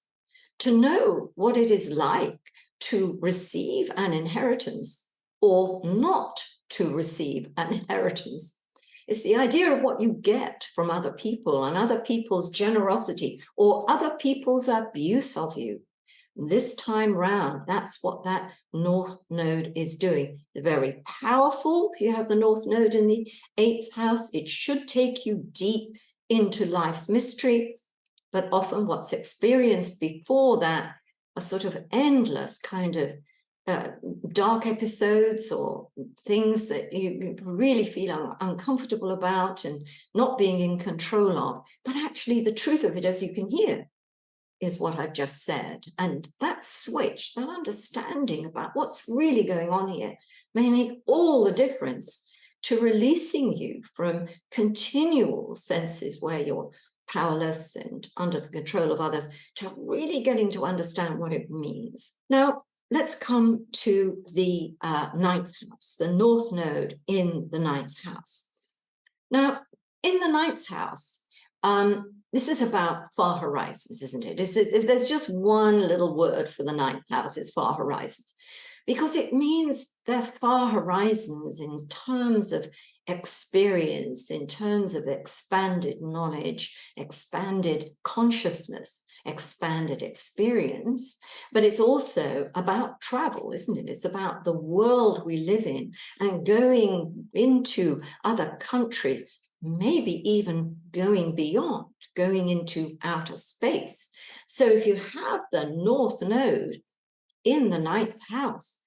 to know what it is like to receive an inheritance or not to receive an inheritance. It's the idea of what you get from other people and other people's generosity or other people's abuse of you. This time round, that's what that North Node is doing. They're very powerful. If you have the North Node in the 8th house, it should take you deep into life's mystery. But often what's experienced before that are sort of endless kind of dark episodes or things that you really feel uncomfortable about and not being in control of. But actually the truth of it, as you can hear, is what I've just said. And that switch, that understanding about what's really going on here may make all the difference to releasing you from continual senses where you're powerless and under the control of others, to really getting to understand what it means. Now, let's come to the 9th house, the North Node in the 9th house. Now, in the 9th house, this is about far horizons, isn't it? If there's just one little word for the 9th house, it's far horizons, because it means they're far horizons in terms of experience, in terms of expanded knowledge, expanded consciousness, expanded experience. But it's also about travel, isn't it? It's about the world we live in and going into other countries, maybe even going beyond, going into outer space. So if you have the North Node in the 9th house,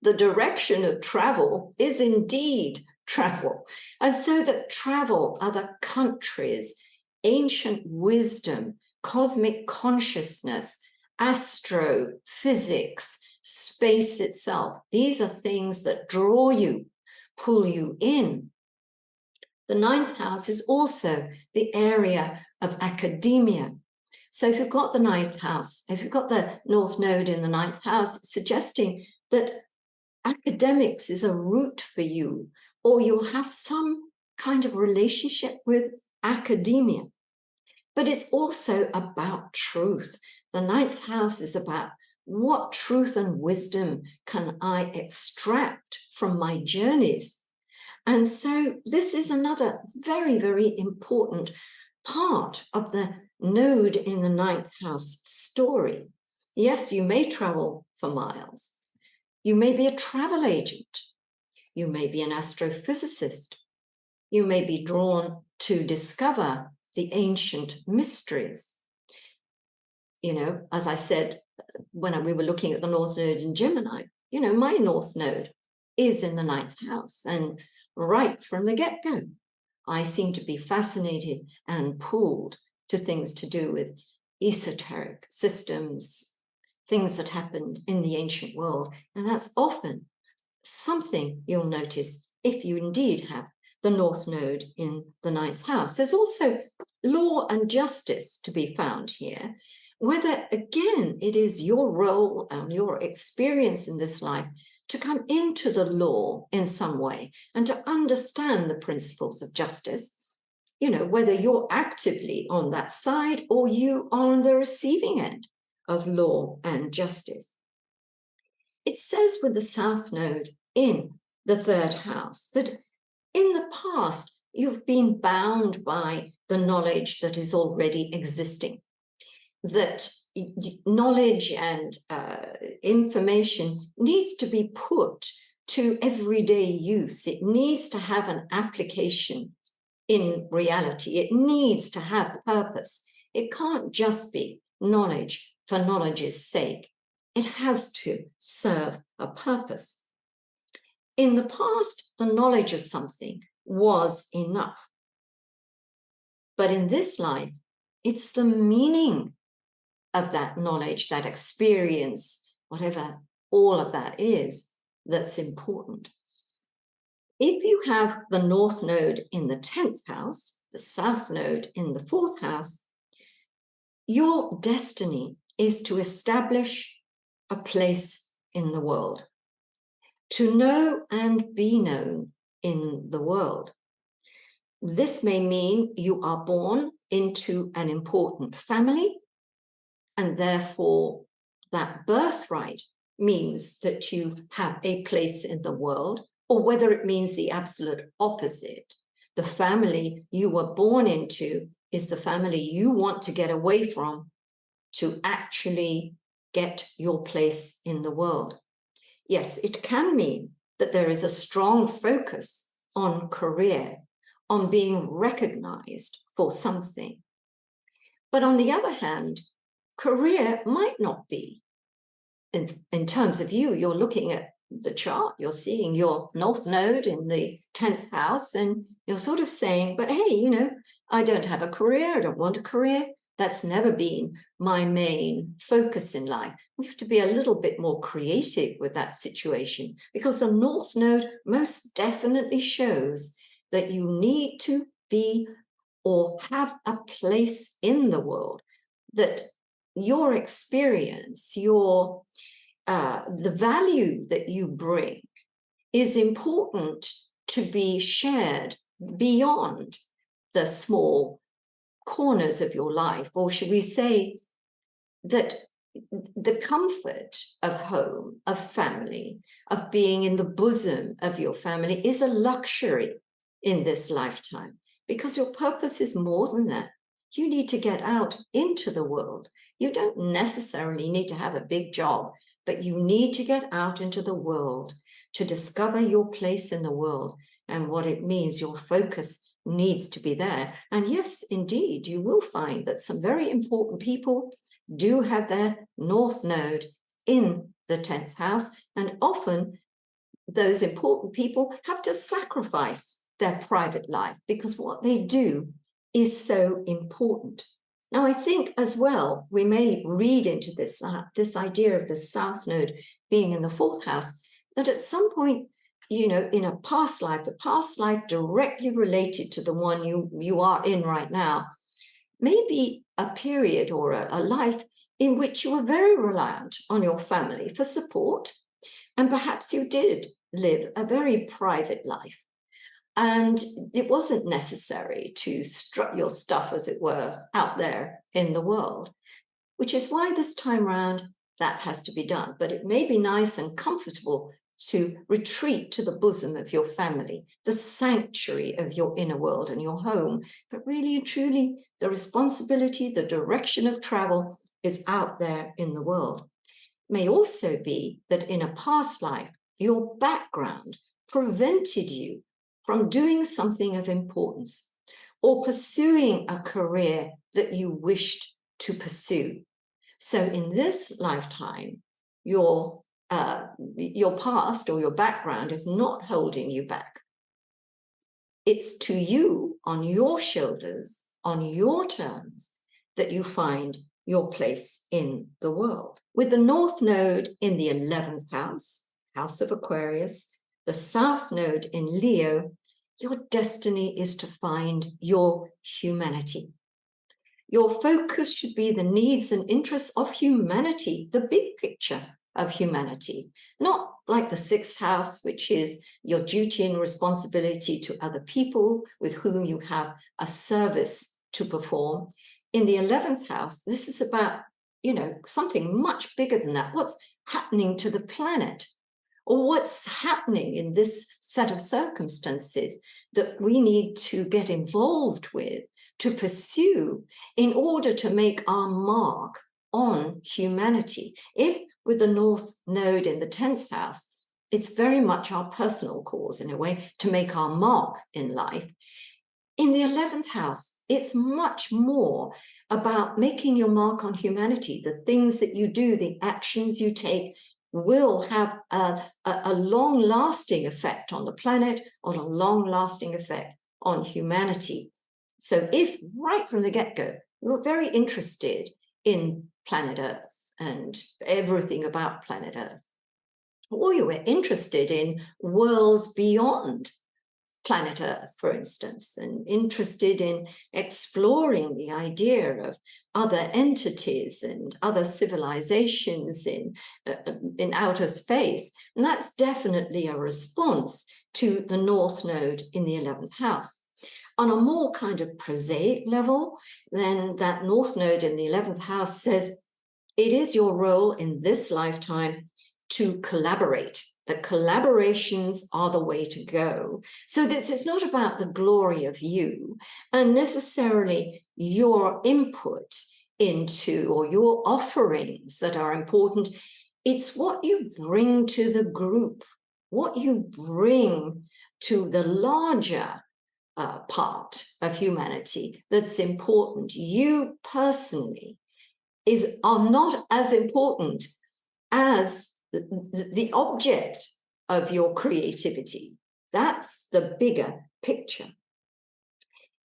the direction of travel is indeed travel. And so that travel, other countries, ancient wisdom, cosmic consciousness, astrophysics, space itself, these are things that draw you, pull you in. The 9th house is also the area of academia. So if you've got the 9th house, if you've got the North Node in the 9th house, suggesting that academics is a route for you, or you'll have some kind of relationship with academia. But it's also about truth. The 9th house is about what truth and wisdom can I extract from my journeys. And so this is another very, very important part of the node in the 9th house story. Yes, you may travel for miles. You may be a travel agent. You may be an astrophysicist. You may be drawn to discover the ancient mysteries. You know, as I said, when we were looking at the North Node in Gemini, you know, my North Node is in the 9th house. And right from the get-go, I seem to be fascinated and pulled to things to do with esoteric systems, things that happened in the ancient world. And that's often something you'll notice if you indeed have the North Node in the 9th house. There's also law and justice to be found here, whether, again, it is your role and your experience in this life to come into the law in some way and to understand the principles of justice, you know, whether you're actively on that side or you are on the receiving end of law and justice. It says with the South Node in the 3rd house that in the past, you've been bound by the knowledge that is already existing, that knowledge and information needs to be put to everyday use. It needs to have an application in reality. It needs to have purpose. It can't just be knowledge for knowledge's sake. It has to serve a purpose. In the past, the knowledge of something was enough. But in this life, it's the meaning of that knowledge, that experience, whatever all of that is, that's important. If you have the North Node in the 10th house, the South Node in the 4th house, your destiny is to establish a place in the world, to know and be known in the world. This may mean you are born into an important family, and therefore that birthright means that you have a place in the world, or whether it means the absolute opposite. The family you were born into is the family you want to get away from to actually get your place in the world. Yes, it can mean that there is a strong focus on career, on being recognized for something. But on the other hand, career might not be. In terms of you're looking at the chart, you're seeing your North Node in the 10th house, and you're sort of saying, but hey, I don't have a career, I don't want a career. That's never been my main focus in life. We have to be a little bit more creative with that situation, because the North Node most definitely shows that you need to be or have a place in the world, that your experience, the value that you bring is important to be shared beyond the small corners of your life. Or should we say that the comfort of home, of family, of being in the bosom of your family is a luxury in this lifetime, because your purpose is more than that. You need to get out into the world. You don't necessarily need to have a big job, but you need to get out into the world to discover your place in the world and what it means. Your focus needs to be there. And yes, indeed, you will find that some very important people do have their North Node in the 10th house, and often those important people have to sacrifice their private life because what they do is so important. Now, I think as well, we may read into this, this idea of the South Node being in the 4th house, that at some point, in a past life, the past life directly related to the one you are in right now, maybe a period or a life in which you were very reliant on your family for support, and perhaps you did live a very private life. And it wasn't necessary to strut your stuff, as it were, out there in the world, which is why this time round that has to be done. But it may be nice and comfortable to retreat to the bosom of your family, the sanctuary of your inner world and your home. But really and truly, the responsibility, the direction of travel is out there in the world. It may also be that in a past life, your background prevented you from doing something of importance or pursuing a career that you wished to pursue. So in this lifetime, your past or your background is not holding you back. It's to you, on your shoulders, on your terms, that you find your place in the world. With the North Node in the 11th house, house of Aquarius, the South Node in Leo, your destiny is to find your humanity. Your focus should be the needs and interests of humanity, the big picture of humanity, not like the 6th house, which is your duty and responsibility to other people with whom you have a service to perform. In the 11th house, this is about, something much bigger than that. What's happening to the planet? Or what's happening in this set of circumstances that we need to get involved with, to pursue, in order to make our mark on humanity. If with the North Node in the 10th house, it's very much our personal cause, in a way, to make our mark in life. In the 11th house, it's much more about making your mark on humanity. The things that you do, the actions you take, will have a long-lasting effect on the planet, or a long-lasting effect on humanity. So if right from the get-go, you're very interested in planet Earth and everything about planet Earth, or you were interested in worlds beyond planet Earth, for instance, and interested in exploring the idea of other entities and other civilizations in outer space, and that's definitely a response to the North Node in the 11th house. On a more kind of prosaic level, then that North Node in the 11th house says it is your role in this lifetime to collaborate. The collaborations are the way to go. So this is not about the glory of you and necessarily your input into or your offerings that are important. It's what you bring to the group, what you bring to the larger part of humanity that's important. You personally are not as important as the object of your creativity. That's the bigger picture.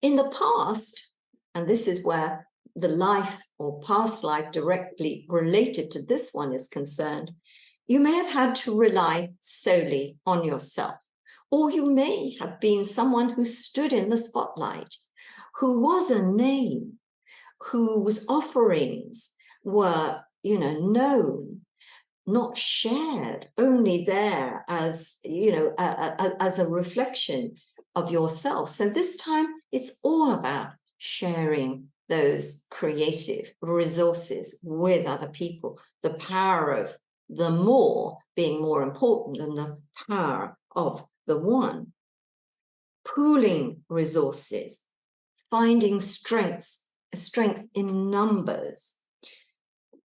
In the past, and this is where the life or past life directly related to this one is concerned, you may have had to rely solely on yourself, or you may have been someone who stood in the spotlight, who was a name, whose offerings were, known, not shared, only there as, as a reflection of yourself. So this time it's all about sharing those creative resources with other people, the power of the more being more important than the power of the one. Pooling resources, finding strength in numbers.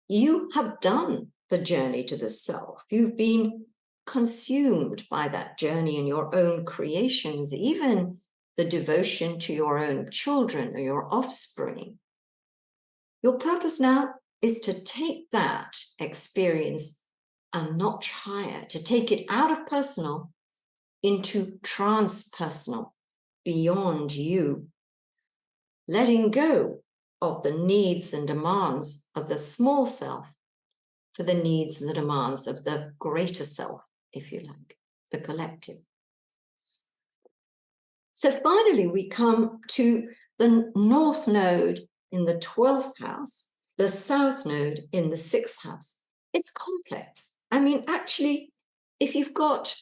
You have done the journey to the self. You've been consumed by that journey in your own creations, even the devotion to your own children or your offspring. Your purpose now is to take that experience a notch higher, to take it out of personal into transpersonal, beyond you, letting go of the needs and demands of the small self for the needs and the demands of the greater self, if you like, the collective. So finally, we come to the North Node in the 12th house, the South Node in the 6th house. It's complex. I mean, actually, if you've got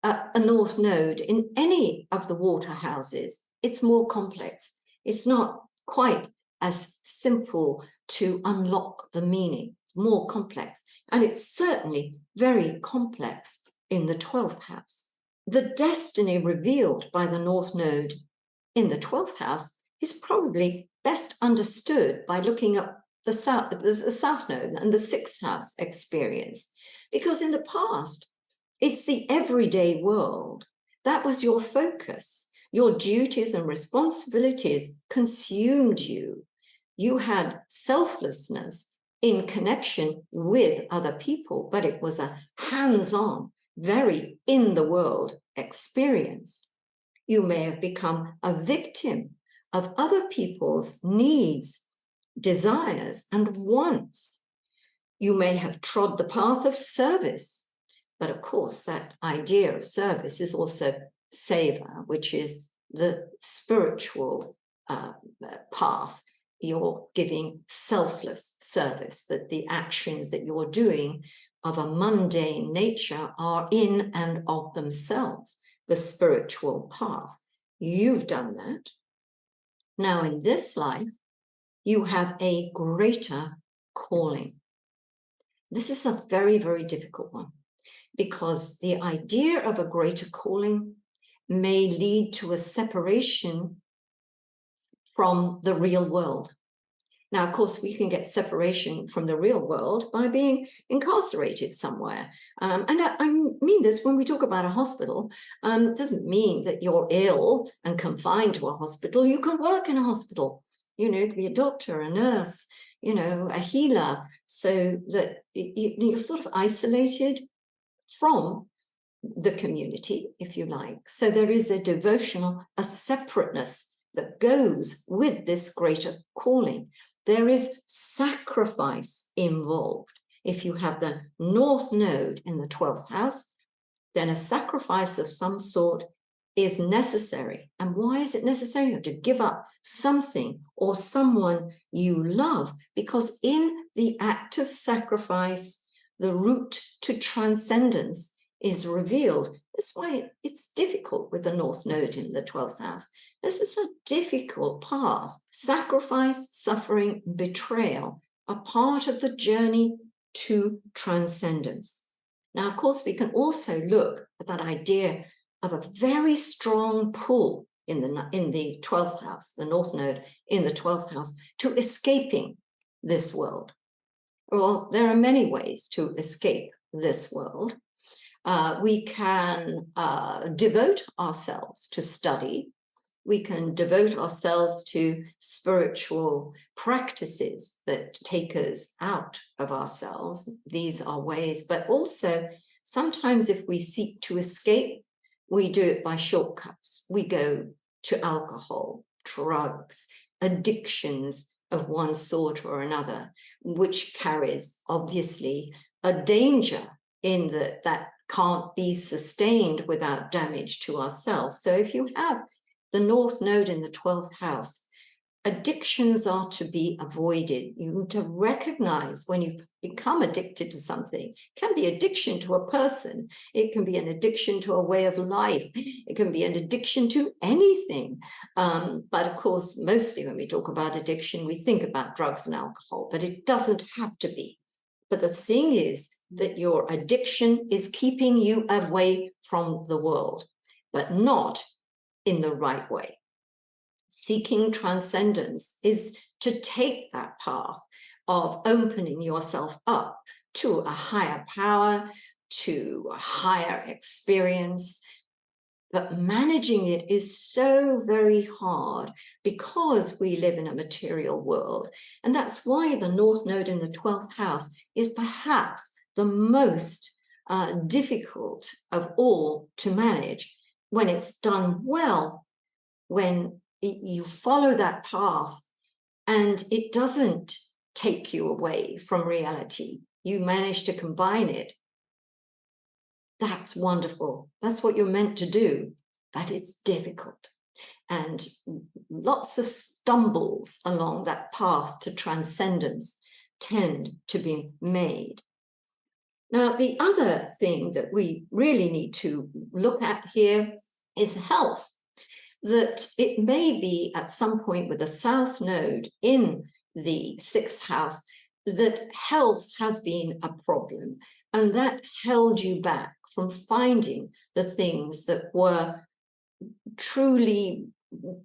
a North Node in any of the water houses, it's more complex. It's not quite as simple to unlock the meaning. It's more complex. And it's certainly very complex in the 12th house. The destiny revealed by the North Node in the 12th house is probably best understood by looking at the South Node and the 6th house experience. Because in the past, it's the everyday world. That was your focus. Your duties and responsibilities consumed you. You had selflessness in connection with other people, but it was a hands-on, very in the world experience. You may have become a victim of other people's needs, desires, and wants. You may have trod the path of service. But of course, that idea of service is also seva, which is the spiritual path. You're giving selfless service, that the actions that you're doing of a mundane nature are in and of themselves the spiritual path. You've done that. Now, in this life, you have a greater calling. This is a very, very difficult one, because the idea of a greater calling may lead to a separation from the real world. Now, of course, we can get separation from the real world by being incarcerated somewhere. And I mean this when we talk about a hospital. It doesn't mean that you're ill and confined to a hospital. You can work in a hospital. You could be a doctor, a nurse, a healer, so that you're sort of isolated from the community, if you like. So there is a devotional, a separateness that goes with this greater calling. There is sacrifice involved. If you have the North Node in the 12th house, then a sacrifice of some sort is necessary. And why is it necessary? You have to give up something or someone you love, because in the act of sacrifice, the route to transcendence is revealed. That's why it's difficult with the North Node in the 12th house. This is a difficult path. Sacrifice, suffering, betrayal are part of the journey to transcendence. Now, of course, we can also look at that idea of a very strong pull in the 12th house, the North Node in the 12th house, to escaping this world. Well, there are many ways to escape this world. We can devote ourselves to study. We can devote ourselves to spiritual practices that take us out of ourselves. These are ways, but also sometimes if we seek to escape, we do it by shortcuts. We go to alcohol, drugs, addictions of one sort or another, which carries obviously a danger in that can't be sustained without damage to ourselves. So if you have the North Node in the 12th house, addictions are to be avoided. You need to recognize when you become addicted to something. It can be addiction to a person. It can be an addiction to a way of life. It can be an addiction to anything. But of course, mostly when we talk about addiction, we think about drugs and alcohol, but it doesn't have to be. But the thing is that your addiction is keeping you away from the world, but not in the right way. Seeking transcendence is to take that path of opening yourself up to a higher power, to a higher experience. But managing it is so very hard because we live in a material world. And that's why the North Node in the 12th house is perhaps the most difficult of all to manage. When it's done well, when you follow that path and it doesn't take you away from reality, you manage to combine it. That's wonderful. That's what you're meant to do, but it's difficult. And lots of stumbles along that path to transcendence tend to be made. Now, the other thing that we really need to look at here is health. That it may be at some point with the South Node in the 6th house that health has been a problem, and that held you back from finding the things that were truly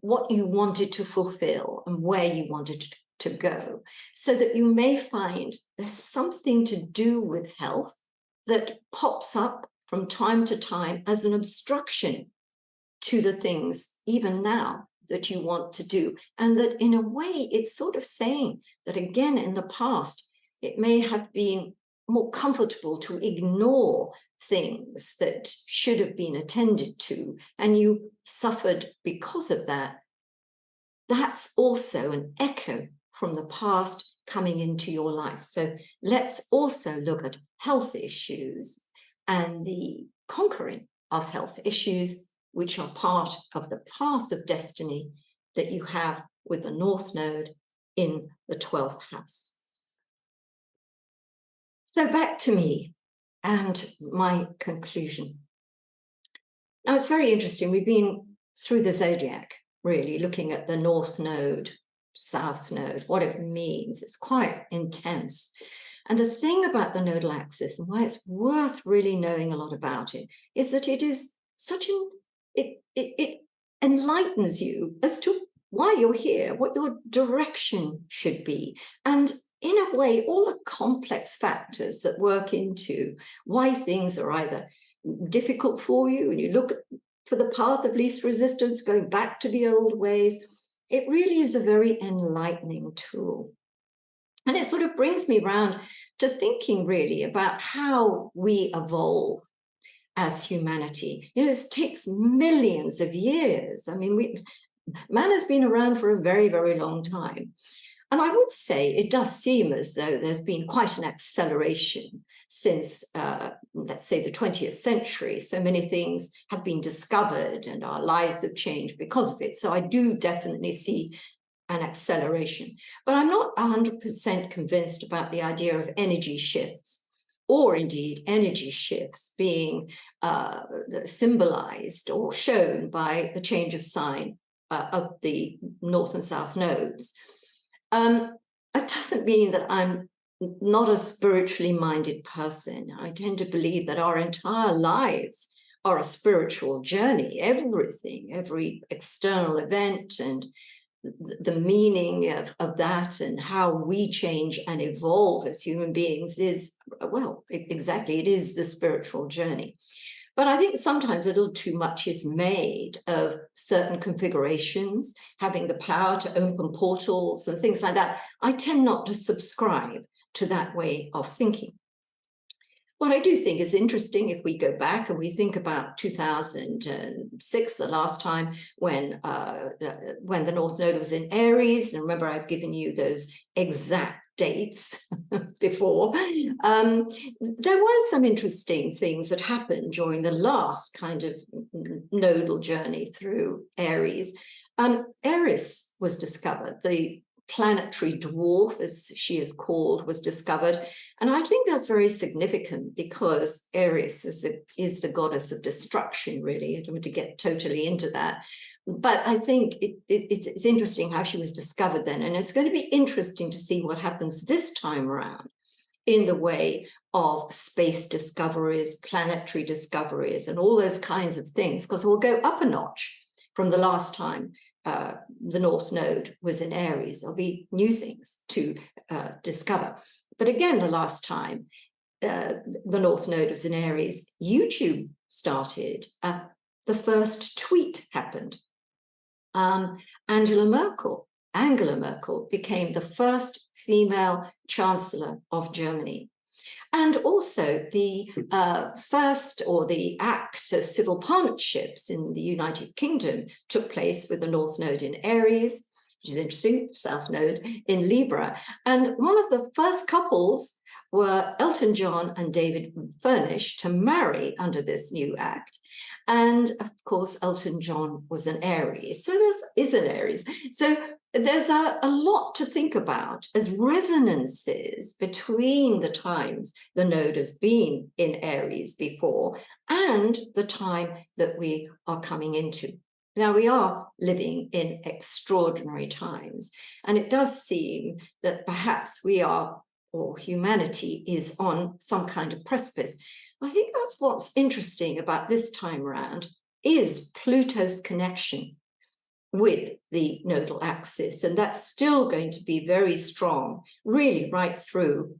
what you wanted to fulfill and where you wanted to go, so that you may find there's something to do with health that pops up from time to time as an obstruction to the things, even now, that you want to do. And that in a way, it's sort of saying that, again, in the past, it may have been more comfortable to ignore things that should have been attended to, and you suffered because of that. That's also an echo from the past coming into your life. So let's also look at health issues and the conquering of health issues, which are part of the path of destiny that you have with the North Node in the 12th house. So back to me and my conclusion. Now, it's very interesting. We've been through the zodiac, really, looking at the North Node, South Node, what it means. It's quite intense. And the thing about the nodal axis and why it's worth really knowing a lot about it is that it is such an it enlightens you as to why you're here, what your direction should be. And in a way, all the complex factors that work into why things are either difficult for you, and you look for the path of least resistance, going back to the old ways, it really is a very enlightening tool. And it sort of brings me round to thinking really about how we evolve as humanity. You know, this takes millions of years. I mean, Man has been around for a very, very long time. And I would say it does seem as though there's been quite an acceleration since, let's say, the 20th century. So many things have been discovered and our lives have changed because of it. So I do definitely see an acceleration. But I'm not 100% convinced about the idea of energy shifts, or indeed energy shifts being symbolized or shown by the change of sign of the North and South nodes. It doesn't mean that I'm not a spiritually minded person. I tend to believe that our entire lives are a spiritual journey. Everything, every external event and the meaning of that and how we change and evolve as human beings is, well, exactly, it is the spiritual journey. But I think sometimes a little too much is made of certain configurations, having the power to open portals and things like that. I tend not to subscribe to that way of thinking. What I do think is interesting, if we go back and we think about 2006, the last time when the North Node was in Aries, and remember I've given you those exact dates before, there were some interesting things that happened during the last kind of nodal journey through Aries. Aries was discovered, the planetary dwarf, as she is called, was discovered. And I think that's very significant because Aries is the goddess of destruction, really. I don't want to get totally into that. But I think it's interesting how she was discovered then. And it's going to be interesting to see what happens this time around in the way of space discoveries, planetary discoveries, and all those kinds of things, because we'll go up a notch from the last time the North Node was in Aries. There'll be new things to discover. But again, the last time the North Node was in Aries, YouTube started. The first tweet happened. Angela Merkel became the first female chancellor of Germany. And also the first, or the act of civil partnerships in the United Kingdom took place with the North Node in Aries, which is interesting, South Node in Libra. And one of the first couples were Elton John and David Furnish to marry under this new act. And of course, Elton John was an Aries. So is an Aries. So there's a lot to think about as resonances between the times the node has been in Aries before and the time that we are coming into. Now, we are living in extraordinary times, and it does seem that perhaps we are, or humanity is on some kind of precipice. I think that's what's interesting about this time around is Pluto's connection with the nodal axis, and that's still going to be very strong, really right through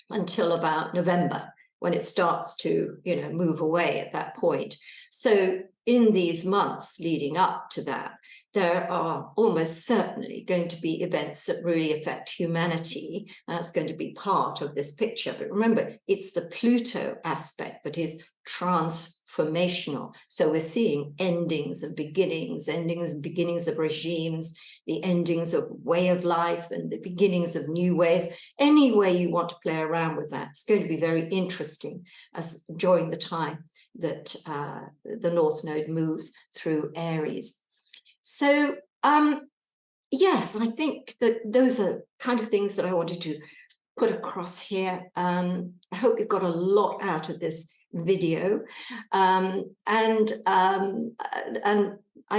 until about November, when it starts to, move away at that point. So in these months leading up to that, there are almost certainly going to be events that really affect humanity. That's going to be part of this picture. But remember, it's the Pluto aspect that is transformational. So we're seeing endings and beginnings of regimes, the endings of way of life and the beginnings of new ways. Any way you want to play around with that, it's going to be very interesting as during the time that the North Node moves through Aries. So, yes, I think that those are kind of things that I wanted to put across here. I hope you got a lot out of this video. And I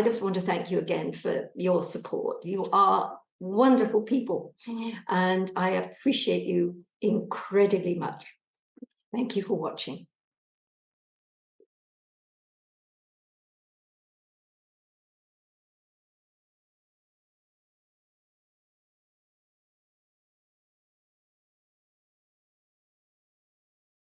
just want to thank you again for your support. You are wonderful people, and I appreciate you incredibly much. Thank you for watching.